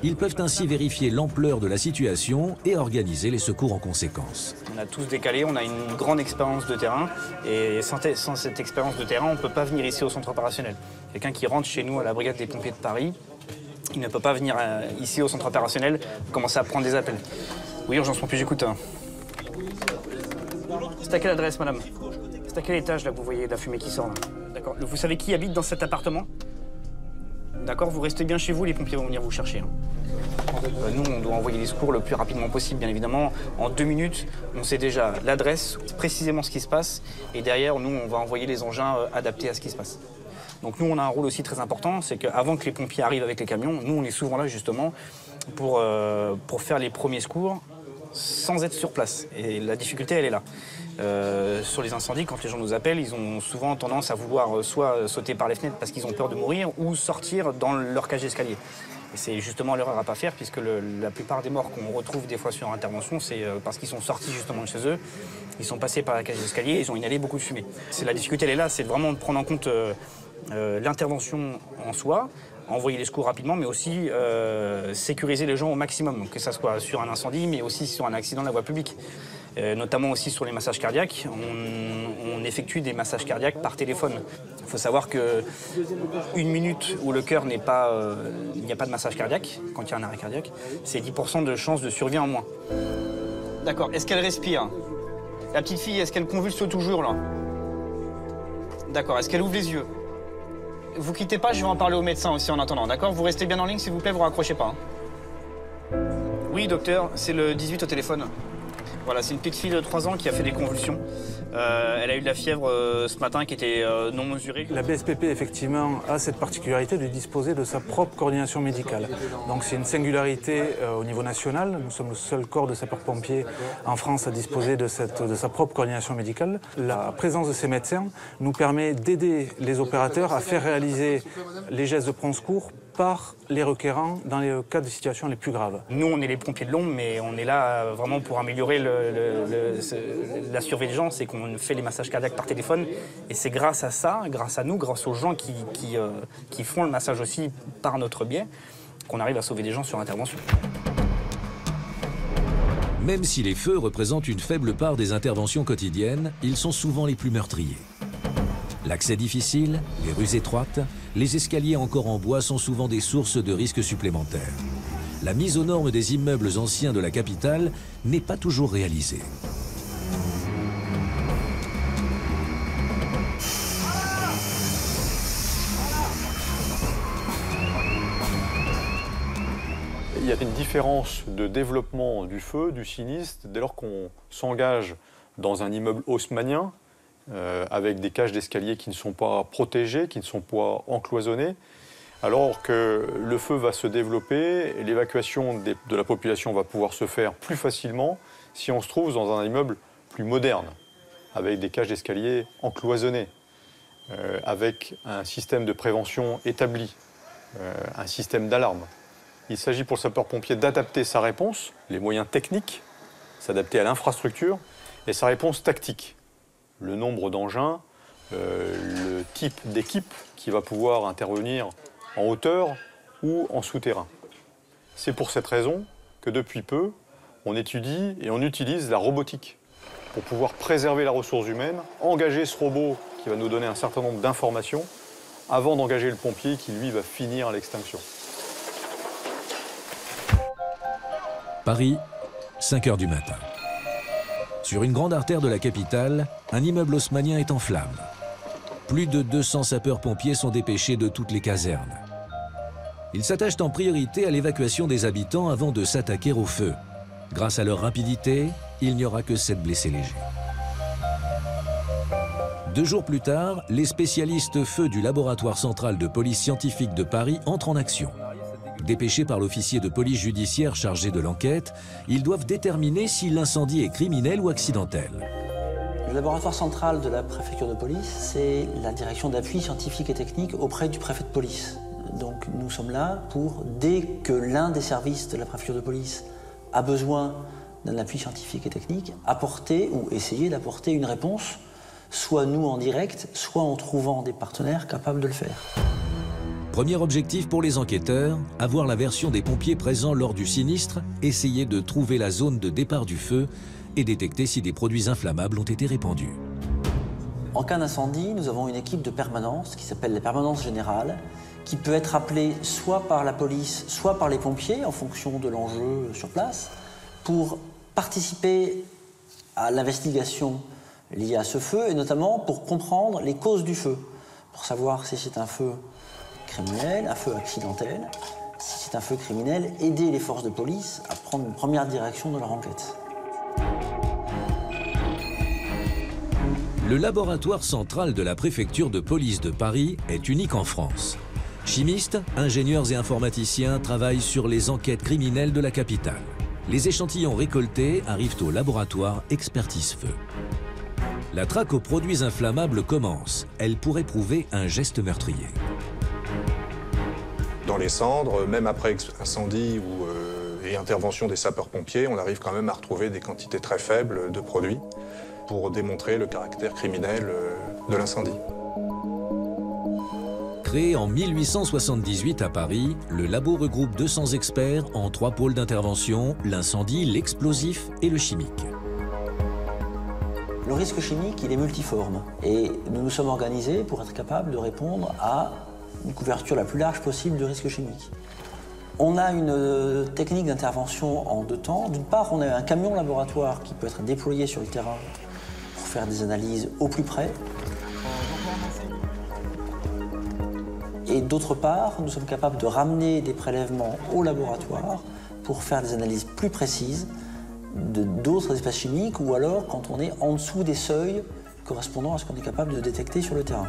Ils peuvent ainsi vérifier l'ampleur de la situation et organiser les secours en conséquence. On a tous décalé, on a une grande expérience de terrain et sans cette expérience de terrain, on ne peut pas venir ici au centre opérationnel. Quelqu'un qui rentre chez nous à la brigade des pompiers de Paris, il ne peut pas venir ici au centre opérationnel commencer à prendre des appels. Oui, urgence pompier, j'écoute. C'est à quelle adresse, madame? C'est à quel étage là que vous voyez la fumée qui sort là? D'accord. Vous savez qui habite dans cet appartement? D'accord, vous restez bien chez vous, les pompiers vont venir vous chercher. Nous, on doit envoyer les secours le plus rapidement possible, bien évidemment. En 2 minutes, on sait déjà l'adresse, précisément ce qui se passe. Et derrière, nous, on va envoyer les engins adaptés à ce qui se passe. Donc nous, on a un rôle aussi très important, c'est qu'avant que les pompiers arrivent avec les camions, nous, on est souvent là, justement, pour faire les premiers secours sans être sur place. Et la difficulté, elle est là. Sur les incendies, quand les gens nous appellent, ils ont souvent tendance à vouloir soit sauter par les fenêtres parce qu'ils ont peur de mourir ou sortir dans leur cage d'escalier. Et c'est justement l'erreur à ne pas faire puisque la plupart des morts qu'on retrouve des fois sur intervention, c'est parce qu'ils sont sortis justement de chez eux, ils sont passés par la cage d'escalier, ils ont inhalé beaucoup de fumée. La difficulté, elle est là, c'est vraiment de prendre en compte l'intervention en soi, envoyer les secours rapidement, mais aussi sécuriser les gens au maximum, donc que ça soit sur un incendie, mais aussi sur un accident de la voie publique. Notamment aussi sur les massages cardiaques. On effectue des massages cardiaques par téléphone. Il faut savoir que 1 minute où le cœur n'est pas, il n'y a pas de massage cardiaque, quand il y a un arrêt cardiaque, c'est 10% de chance de survie en moins. D'accord. Est-ce qu'elle respire? La petite fille, est-ce qu'elle convulse toujours là? D'accord. Est-ce qu'elle ouvre les yeux? Vous quittez pas, je vais en parler au médecin aussi en attendant, d'accord? Vous restez bien en ligne, s'il vous plaît, vous raccrochez pas. Oui, docteur, c'est le 18 au téléphone. Voilà, c'est une petite fille de 3 ans qui a fait des convulsions. Elle a eu de la fièvre ce matin qui était non mesurée. La BSPP, effectivement, a cette particularité de disposer de sa propre coordination médicale. Donc c'est une singularité au niveau national. Nous sommes le seul corps de sapeurs-pompiers en France à disposer de sa propre coordination médicale. La présence de ces médecins nous permet d'aider les opérateurs à faire réaliser les gestes de prendre secours par les requérants dans les cas de situations les plus graves. Nous, on est les pompiers de l'ombre, mais on est là vraiment pour améliorer la survie des gens. C'est qu'on fait les massages cardiaques par téléphone. Et c'est grâce à ça, grâce à nous, grâce aux gens qui font le massage aussi par notre biais, qu'on arrive à sauver des gens sur intervention. Même si les feux représentent une faible part des interventions quotidiennes, ils sont souvent les plus meurtriers. L'accès difficile, les rues étroites, les escaliers encore en bois sont souvent des sources de risques supplémentaires. La mise aux normes des immeubles anciens de la capitale n'est pas toujours réalisée. Il y a une différence de développement du feu, du sinistre, dès lors qu'on s'engage dans un immeuble haussmannien, avec des cages d'escalier qui ne sont pas protégées, qui ne sont pas encloisonnées. Alors que le feu va se développer et l'évacuation de la population va pouvoir se faire plus facilement si on se trouve dans un immeuble plus moderne, avec des cages d'escalier encloisonnées, avec un système de prévention établi, un système d'alarme. Il s'agit pour le sapeur-pompier d'adapter sa réponse, les moyens techniques, s'adapter à l'infrastructure, et sa réponse tactique, le nombre d'engins, le type d'équipe qui va pouvoir intervenir en hauteur ou en souterrain. C'est pour cette raison que depuis peu, on étudie et on utilise la robotique pour pouvoir préserver la ressource humaine, engager ce robot qui va nous donner un certain nombre d'informations avant d'engager le pompier qui, lui, va finir à l'extinction. Paris, 5 h du matin. Sur une grande artère de la capitale, un immeuble haussmannien est en flammes. Plus de 200 sapeurs-pompiers sont dépêchés de toutes les casernes. Ils s'attachent en priorité à l'évacuation des habitants avant de s'attaquer au feu. Grâce à leur rapidité, il n'y aura que 7 blessés légers. 2 jours plus tard, les spécialistes feu du laboratoire central de police scientifique de Paris entrent en action. Dépêchés par l'officier de police judiciaire chargé de l'enquête, ils doivent déterminer si l'incendie est criminel ou accidentel. Le laboratoire central de la préfecture de police, c'est la direction d'appui scientifique et technique auprès du préfet de police. Donc nous sommes là pour, dès que l'un des services de la préfecture de police a besoin d'un appui scientifique et technique, apporter ou essayer d'apporter une réponse, soit nous en direct, soit en trouvant des partenaires capables de le faire. Premier objectif pour les enquêteurs, avoir la version des pompiers présents lors du sinistre, essayer de trouver la zone de départ du feu et détecter si des produits inflammables ont été répandus. En cas d'incendie, nous avons une équipe de permanence qui s'appelle la permanence générale, qui peut être appelée soit par la police, soit par les pompiers, en fonction de l'enjeu sur place, pour participer à l'investigation liée à ce feu, et notamment pour comprendre les causes du feu, pour savoir si c'est un feu criminel, un feu accidentel. Si c'est un feu criminel, aider les forces de police à prendre une première direction de leur enquête. Le laboratoire central de la préfecture de police de Paris est unique en France. Chimistes, ingénieurs et informaticiens travaillent sur les enquêtes criminelles de la capitale. Les échantillons récoltés arrivent au laboratoire Expertise Feu. La traque aux produits inflammables commence. Elle pourrait prouver un geste meurtrier. Dans les cendres, même après incendie et intervention des sapeurs-pompiers, on arrive quand même à retrouver des quantités très faibles de produits pour démontrer le caractère criminel de l'incendie. Créé en 1878 à Paris, le labo regroupe 200 experts en 3 pôles d'intervention, l'incendie, l'explosif et le chimique. Le risque chimique, il est multiforme et nous nous sommes organisés pour être capables de répondre à une couverture la plus large possible du risque chimique. On a une technique d'intervention en 2 temps. D'une part, on a un camion laboratoire qui peut être déployé sur le terrain pour faire des analyses au plus près. Et d'autre part, nous sommes capables de ramener des prélèvements au laboratoire pour faire des analyses plus précises d'autres espèces chimiques ou alors quand on est en dessous des seuils correspondant à ce qu'on est capable de détecter sur le terrain.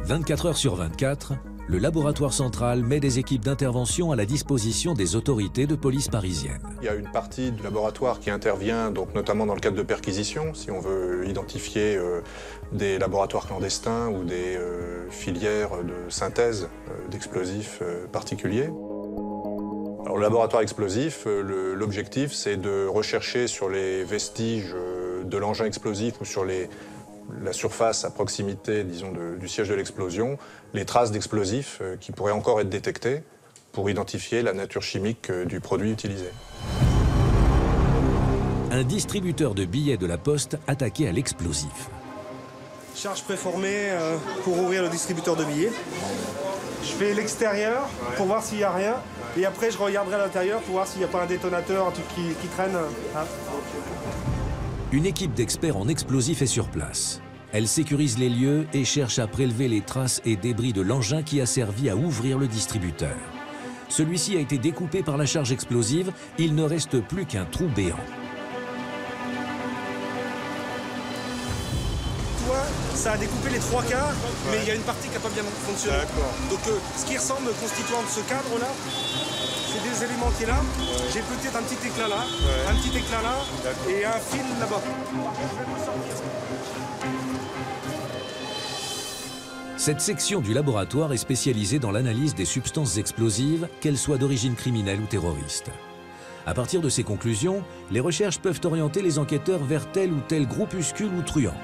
24 heures sur 24, le laboratoire central met des équipes d'intervention à la disposition des autorités de police parisiennes. Il y a une partie du laboratoire qui intervient, donc notamment dans le cadre de perquisitions, si on veut identifier des laboratoires clandestins ou des filières de synthèse d'explosifs particuliers. Alors, le laboratoire explosif, l'objectif, c'est de rechercher sur les vestiges de l'engin explosif ou sur la surface à proximité, disons, du siège de l'explosion, les traces d'explosifs qui pourraient encore être détectées pour identifier la nature chimique du produit utilisé. Un distributeur de billets de la Poste attaqué à l'explosif. Charge préformée pour ouvrir le distributeur de billets. Je fais l'extérieur pour voir s'il n'y a rien. Et après, je regarderai à l'intérieur pour voir s'il n'y a pas un détonateur, un truc qui traîne. Hein. Une équipe d'experts en explosifs est sur place. Elle sécurise les lieux et cherche à prélever les traces et débris de l'engin qui a servi à ouvrir le distributeur. Celui-ci a été découpé par la charge explosive, il ne reste plus qu'un trou béant. Toi, ça a découpé les 3/4, mais il y a une partie qui n'a pas bien fonctionné. Donc ce qui ressemble constituant de ce cadre-là, c'est des éléments qui est là. J'ai peut-être un petit éclat là, un petit éclat là, et un fil là-bas. Cette section du laboratoire est spécialisée dans l'analyse des substances explosives, qu'elles soient d'origine criminelle ou terroriste. À partir de ces conclusions, les recherches peuvent orienter les enquêteurs vers tel ou tel groupuscule ou truand.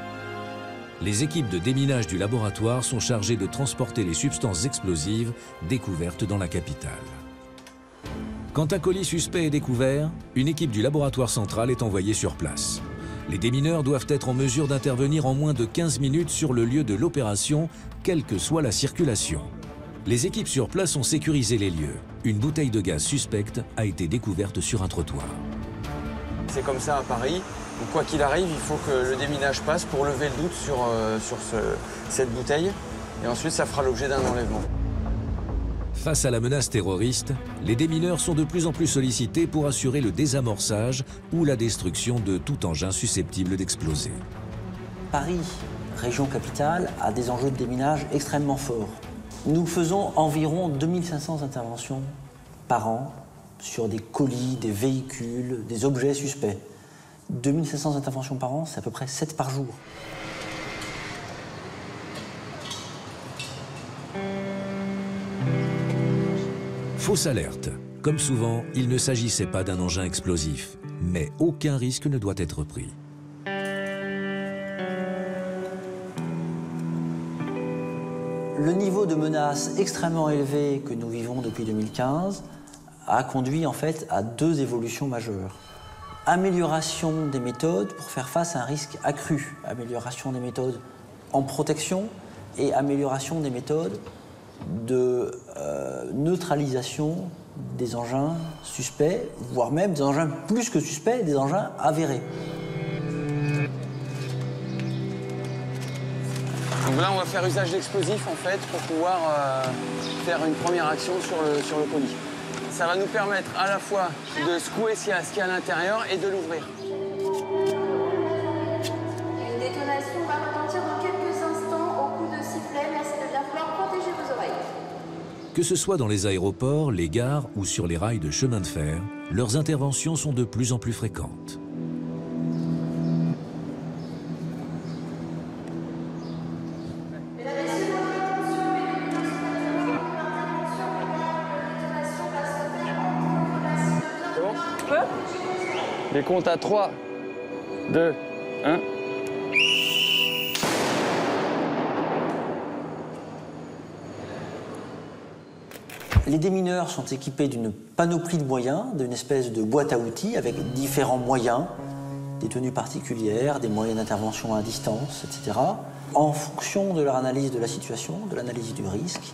Les équipes de déminage du laboratoire sont chargées de transporter les substances explosives découvertes dans la capitale. Quand un colis suspect est découvert, une équipe du laboratoire central est envoyée sur place. Les démineurs doivent être en mesure d'intervenir en moins de 15 minutes sur le lieu de l'opération, quelle que soit la circulation. Les équipes sur place ont sécurisé les lieux. Une bouteille de gaz suspecte a été découverte sur un trottoir. C'est comme ça à Paris. Donc, quoi qu'il arrive, il faut que le déminage passe pour lever le doute sur cette bouteille. Et ensuite, ça fera l'objet d'un enlèvement. Face à la menace terroriste, les démineurs sont de plus en plus sollicités pour assurer le désamorçage ou la destruction de tout engin susceptible d'exploser. Paris, région capitale, a des enjeux de déminage extrêmement forts. Nous faisons environ 2500 interventions par an sur des colis, des véhicules, des objets suspects. 2500 interventions par an, c'est à peu près 7 par jour. Fausse alerte. Comme souvent, il ne s'agissait pas d'un engin explosif, mais aucun risque ne doit être pris. Le niveau de menace extrêmement élevé que nous vivons depuis 2015 a conduit en fait à 2 évolutions majeures. Amélioration des méthodes pour faire face à un risque accru. Amélioration des méthodes en protection et amélioration des méthodes de neutralisation des engins suspects, voire même des engins plus que suspects, des engins avérés. Donc là, on va faire usage d'explosifs en fait pour pouvoir faire une première action sur le colis. Ça va nous permettre à la fois de secouer ce qu'il y a à l'intérieur et de l'ouvrir. Une détonation va retentir dans quelques instants au coup de sifflet. Merci de bien vouloir protéger vos oreilles. Que ce soit dans les aéroports, les gares ou sur les rails de chemin de fer, leurs interventions sont de plus en plus fréquentes. Les comptes à 3, 2, 1. Les démineurs sont équipés d'une panoplie de moyens, d'une espèce de boîte à outils avec différents moyens, des tenues particulières, des moyens d'intervention à distance, etc. En fonction de leur analyse de la situation, de l'analyse du risque,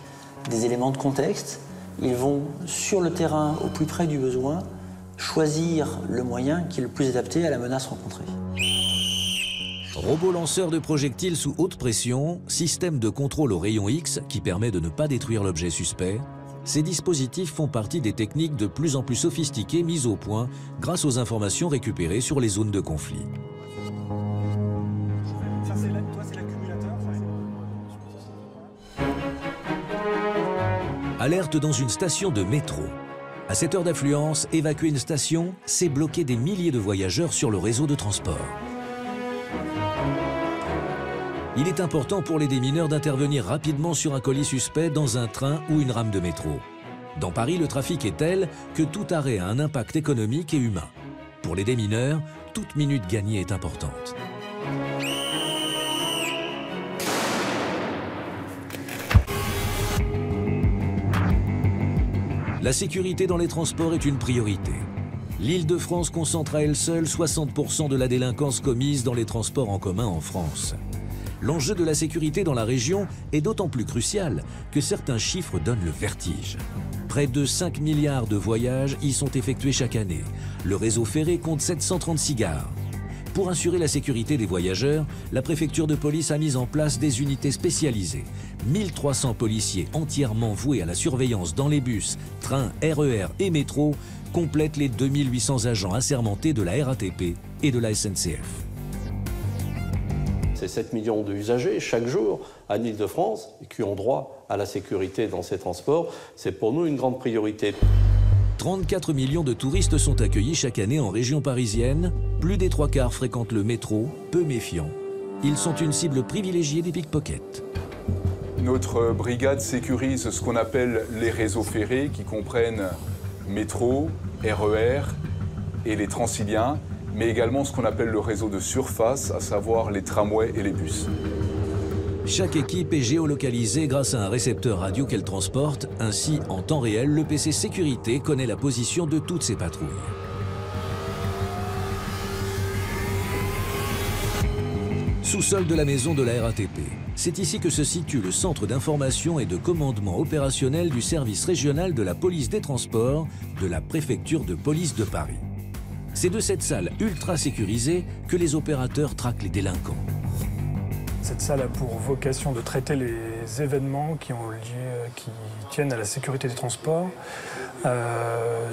des éléments de contexte, ils vont sur le terrain au plus près du besoin choisir le moyen qui est le plus adapté à la menace rencontrée. Robot lanceur de projectiles sous haute pression, système de contrôle au rayon X qui permet de ne pas détruire l'objet suspect, ces dispositifs font partie des techniques de plus en plus sophistiquées mises au point grâce aux informations récupérées sur les zones de conflit. Ça, c'est l'accumulateur. Alerte dans une station de métro. À cette heure d'affluence, évacuer une station, c'est bloquer des milliers de voyageurs sur le réseau de transport. Il est important pour les démineurs d'intervenir rapidement sur un colis suspect dans un train ou une rame de métro. Dans Paris, le trafic est tel que tout arrêt a un impact économique et humain. Pour les démineurs, toute minute gagnée est importante. La sécurité dans les transports est une priorité. L'Île-de-France concentre à elle seule 60% de la délinquance commise dans les transports en commun en France. L'enjeu de la sécurité dans la région est d'autant plus crucial que certains chiffres donnent le vertige. Près de 5 milliards de voyages y sont effectués chaque année. Le réseau ferré compte 736 gares. Pour assurer la sécurité des voyageurs, la préfecture de police a mis en place des unités spécialisées. 1300 policiers entièrement voués à la surveillance dans les bus, trains, RER et métros complètent les 2800 agents assermentés de la RATP et de la SNCF. C'est 7 millions d'usagers chaque jour en Ile-de-France qui ont droit à la sécurité dans ces transports. C'est pour nous une grande priorité. 34 millions de touristes sont accueillis chaque année en région parisienne. Plus des 3/4 fréquentent le métro, peu méfiants. Ils sont une cible privilégiée des pickpockets. Notre brigade sécurise ce qu'on appelle les réseaux ferrés qui comprennent métro, RER et les Transiliens, mais également ce qu'on appelle le réseau de surface, à savoir les tramways et les bus. Chaque équipe est géolocalisée grâce à un récepteur radio qu'elle transporte. Ainsi, en temps réel, le PC Sécurité connaît la position de toutes ses patrouilles. Sous-sol de la maison de la RATP. C'est ici que se situe le centre d'information et de commandement opérationnel du service régional de la police des transports de la préfecture de police de Paris. C'est de cette salle ultra sécurisée que les opérateurs traquent les délinquants. Cette salle a pour vocation de traiter les événements qui tiennent à la sécurité des transports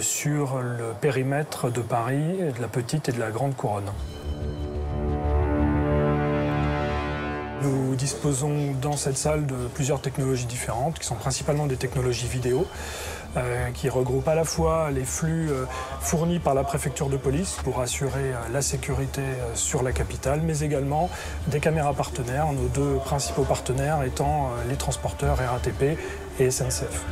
sur le périmètre de Paris, de la petite et de la grande couronne. Nous disposons dans cette salle de plusieurs technologies différentes, qui sont principalement des technologies vidéo, qui regroupent à la fois les flux fournis par la préfecture de police pour assurer la sécurité sur la capitale, mais également des caméras partenaires, nos deux principaux partenaires étant les transporteurs RATP et SNCF.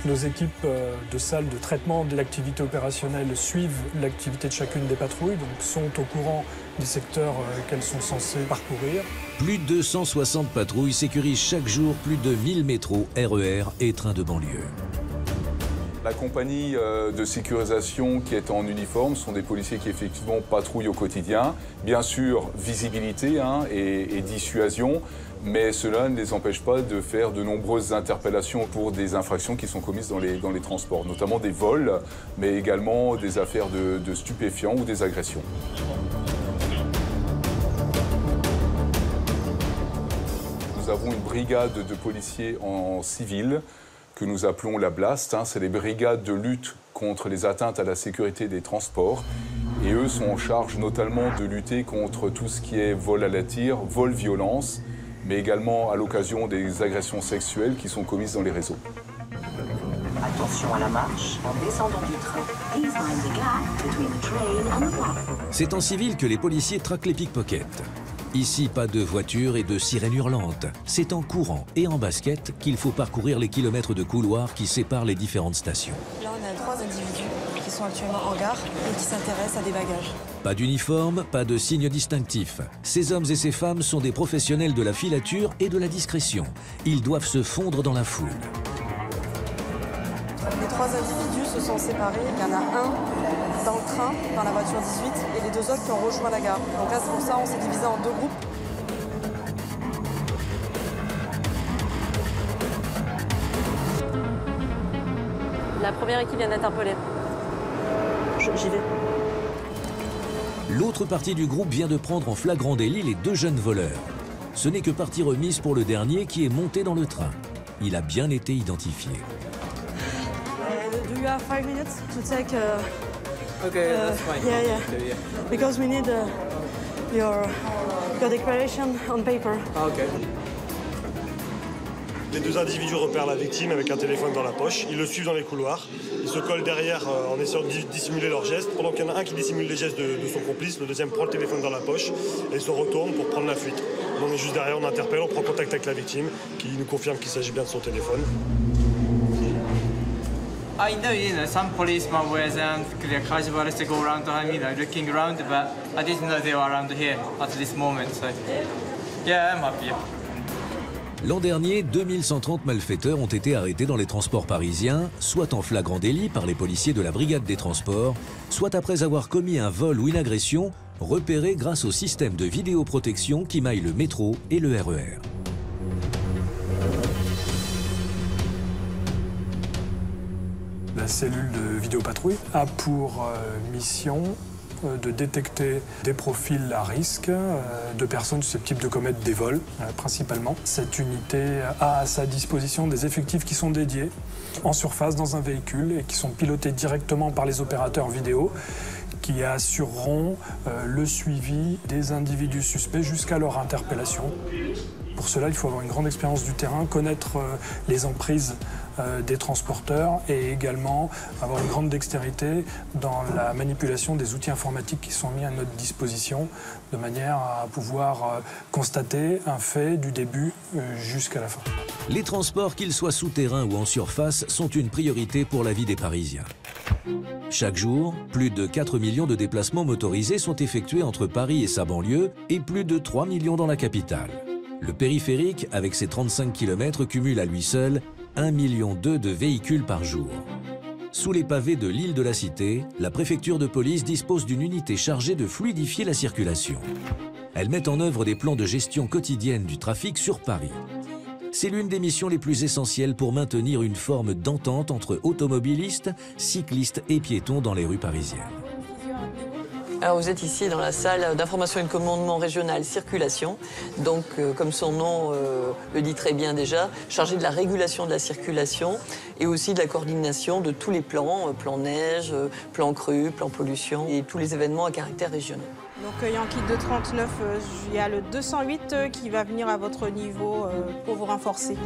Nos équipes de salles de traitement de l'activité opérationnelle suivent l'activité de chacune des patrouilles, donc sont au courant des secteurs qu'elles sont censées parcourir. Plus de 260 patrouilles sécurisent chaque jour plus de 1000 métros, RER et trains de banlieue. La compagnie de sécurisation qui est en uniforme sont des policiers qui effectivement patrouillent au quotidien. Bien sûr, visibilité et dissuasion, mais cela ne les empêche pas de faire de nombreuses interpellations pour des infractions qui sont commises dans les transports, notamment des vols, mais également des affaires de stupéfiants ou des agressions. Nous avons une brigade de policiers en civil que nous appelons la BLAST. C'est les brigades de lutte contre les atteintes à la sécurité des transports. Et eux sont en charge notamment de lutter contre tout ce qui est vol à la tire, vol violence, mais également à l'occasion des agressions sexuelles qui sont commises dans les réseaux. Attention à la marche en descendant du train. Please mind the gap between the train and the platform. C'est en civil que les policiers traquent les pickpockets. Ici, pas de voitures et de sirènes hurlantes. C'est en courant et en basket qu'il faut parcourir les kilomètres de couloirs qui séparent les différentes stations. Là, on a 3 individus qui sont actuellement en gare et qui s'intéressent à des bagages. Pas d'uniforme, pas de signe distinctif. Ces hommes et ces femmes sont des professionnels de la filature et de la discrétion. Ils doivent se fondre dans la foule. Les 3 individus se sont séparés. Il y en a un dans le train, dans la voiture 18, et les 2 autres qui ont rejoint la gare. Donc là, c'est pour ça qu'on s'est divisé en 2 groupes. La première équipe vient d'interpeller. J'y vais. L'autre partie du groupe vient de prendre en flagrant délit les 2 jeunes voleurs. Ce n'est que partie remise pour le dernier qui est monté dans le train. Il a bien été identifié. Do you have 5 minutes to take Okay, that's fine. Yeah. Because we need your declaration on paper. Okay. Les 2 individus repèrent la victime avec un téléphone dans la poche. Ils le suivent dans les couloirs. Ils se collent derrière en essayant de dissimuler leurs gestes. Pendant qu'il y en a un qui dissimule les gestes de son complice, le deuxième prend le téléphone dans la poche et se retourne pour prendre la fuite. On est juste derrière, on interpelle, on prend contact avec la victime qui nous confirme qu'il s'agit bien de son téléphone. I know, some policemen were then casual to go around, looking around, but I didn't know they were around here at this moment. So, yeah, I'm happy. L'an dernier, 2130 malfaiteurs ont été arrêtés dans les transports parisiens, soit en flagrant délit par les policiers de la brigade des transports, soit après avoir commis un vol ou une agression, repérés grâce au système de vidéoprotection qui maille le métro et le RER. La cellule de vidéopatrouille a pour mission de détecter des profils à risque de personnes susceptibles de commettre des vols, principalement. Cette unité a à sa disposition des effectifs qui sont dédiés en surface dans un véhicule et qui sont pilotés directement par les opérateurs vidéo qui assureront le suivi des individus suspects jusqu'à leur interpellation. Pour cela, il faut avoir une grande expérience du terrain, connaître les emprises des transporteurs et également avoir une grande dextérité dans la manipulation des outils informatiques qui sont mis à notre disposition de manière à pouvoir constater un fait du début jusqu'à la fin. Les transports, qu'ils soient souterrains ou en surface, sont une priorité pour la vie des Parisiens. Chaque jour, plus de 4 millions de déplacements motorisés sont effectués entre Paris et sa banlieue et plus de 3 millions dans la capitale. Le périphérique, avec ses 35 km, cumule à lui seul 1,2 million de véhicules par jour. Sous les pavés de l'île de la Cité, la préfecture de police dispose d'une unité chargée de fluidifier la circulation. Elle met en œuvre des plans de gestion quotidienne du trafic sur Paris. C'est l'une des missions les plus essentielles pour maintenir une forme d'entente entre automobilistes, cyclistes et piétons dans les rues parisiennes. Alors vous êtes ici dans la salle d'information et de commandement régional circulation, donc comme son nom le dit très bien déjà, chargé de la régulation de la circulation et aussi de la coordination de tous les plans, plan neige, plan crue, plan pollution et tous les événements à caractère régional. Donc il y a un kit de 39, il y a le 208 qui va venir à votre niveau pour vous renforcer.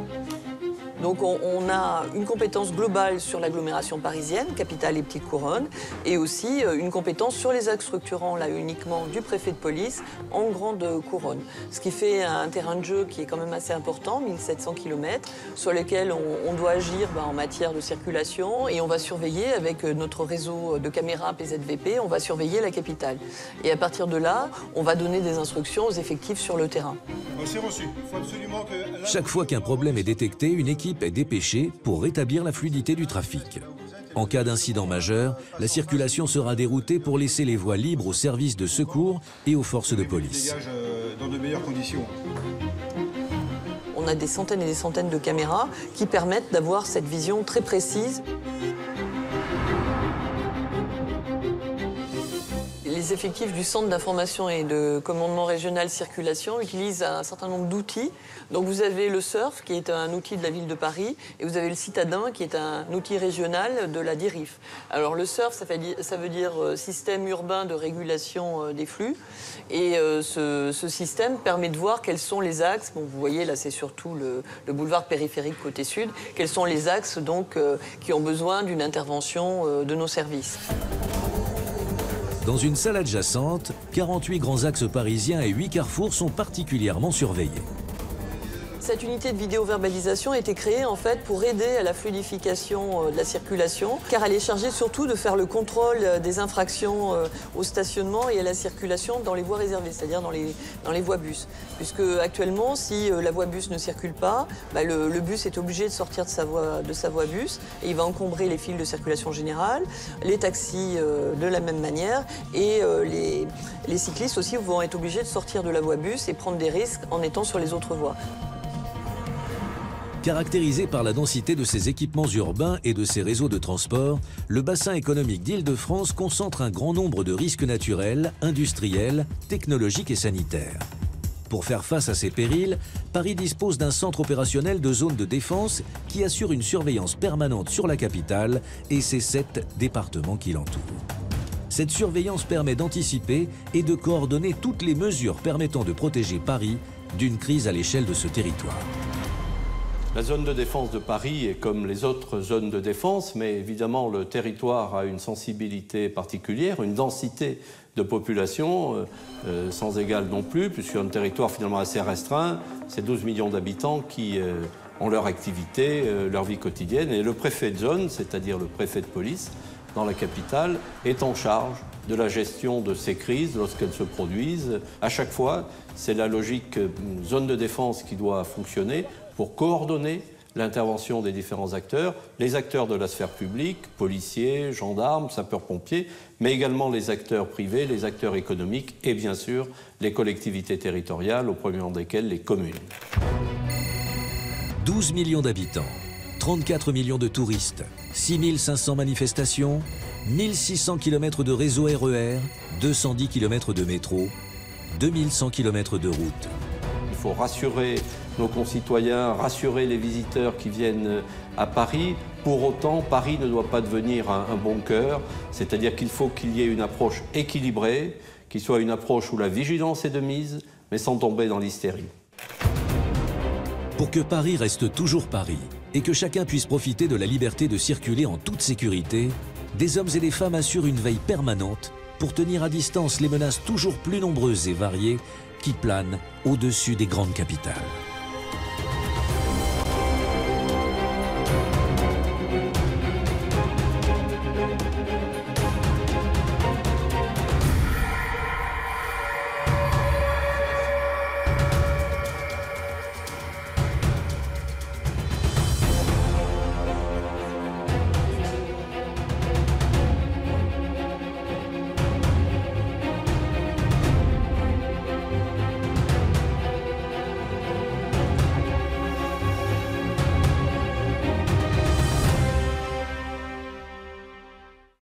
Donc on a une compétence globale sur l'agglomération parisienne, capitale et petite couronne, et aussi une compétence sur les axes structurants, là uniquement du préfet de police, en grande couronne. Ce qui fait un terrain de jeu qui est quand même assez important, 1700 km, sur lequel on doit agir en matière de circulation, et on va surveiller avec notre réseau de caméras PZVP, on va surveiller la capitale. Et à partir de là, on va donner des instructions aux effectifs sur le terrain. C'est reçu. Il faut absolument que... Chaque fois qu'un problème est détecté, une équipe est dépêchée pour rétablir la fluidité du trafic. En cas d'incident majeur, la circulation sera déroutée pour laisser les voies libres aux services de secours et aux forces de police. Dégage dans de meilleures conditions. On a des centaines et des centaines de caméras qui permettent d'avoir cette vision très précise. Les effectifs du Centre d'information et de commandement régional circulation utilisent un certain nombre d'outils. Donc vous avez le SURF, qui est un outil de la ville de Paris, et vous avez le Citadin, qui est un outil régional de la DIRIF. Alors le SURF, ça veut dire système urbain de régulation des flux. Et ce système permet de voir quels sont les axes. Bon, vous voyez, là, c'est surtout le boulevard périphérique côté sud. Quels sont les axes donc, qui ont besoin d'une intervention de nos services. Dans une salle adjacente, 48 grands axes parisiens et 8 carrefours sont particulièrement surveillés. Cette unité de vidéo-verbalisation a été créée en fait pour aider à la fluidification de la circulation, car elle est chargée surtout de faire le contrôle des infractions au stationnement et à la circulation dans les voies réservées, c'est-à-dire dans les voies bus. Puisque actuellement, si la voie bus ne circule pas, le bus est obligé de sortir de sa voie bus et il va encombrer les fils de circulation générale, les taxis de la même manière et les cyclistes aussi vont être obligés de sortir de la voie bus et prendre des risques en étant sur les autres voies. Caractérisé par la densité de ses équipements urbains et de ses réseaux de transport, le bassin économique d'Île-de-France concentre un grand nombre de risques naturels, industriels, technologiques et sanitaires. Pour faire face à ces périls, Paris dispose d'un centre opérationnel de zone de défense qui assure une surveillance permanente sur la capitale et ses 7 départements qui l'entourent. Cette surveillance permet d'anticiper et de coordonner toutes les mesures permettant de protéger Paris d'une crise à l'échelle de ce territoire. La zone de défense de Paris est comme les autres zones de défense, mais évidemment le territoire a une sensibilité particulière, une densité de population sans égale non plus, puisqu'il y a un territoire finalement assez restreint, c'est 12 millions d'habitants qui ont leur activité, leur vie quotidienne, et le préfet de zone, c'est-à-dire le préfet de police, dans la capitale, est en charge de la gestion de ces crises lorsqu'elles se produisent. À chaque fois, c'est la logique zone de défense qui doit fonctionner pour coordonner l'intervention des différents acteurs, les acteurs de la sphère publique, policiers, gendarmes, sapeurs-pompiers, mais également les acteurs privés, les acteurs économiques et bien sûr les collectivités territoriales, au premier rang desquelles les communes. 12 millions d'habitants, 34 millions de touristes, 6500 manifestations, 1600 km de réseau RER, 210 km de métro, 2100 km de route. Il faut rassurer nos concitoyens, rassurer les visiteurs qui viennent à Paris. Pour autant, Paris ne doit pas devenir un bunker, c'est-à-dire qu'il faut qu'il y ait une approche équilibrée, qui soit une approche où la vigilance est de mise, mais sans tomber dans l'hystérie. Pour que Paris reste toujours Paris et que chacun puisse profiter de la liberté de circuler en toute sécurité, des hommes et des femmes assurent une veille permanente pour tenir à distance les menaces toujours plus nombreuses et variées qui planent au-dessus des grandes capitales.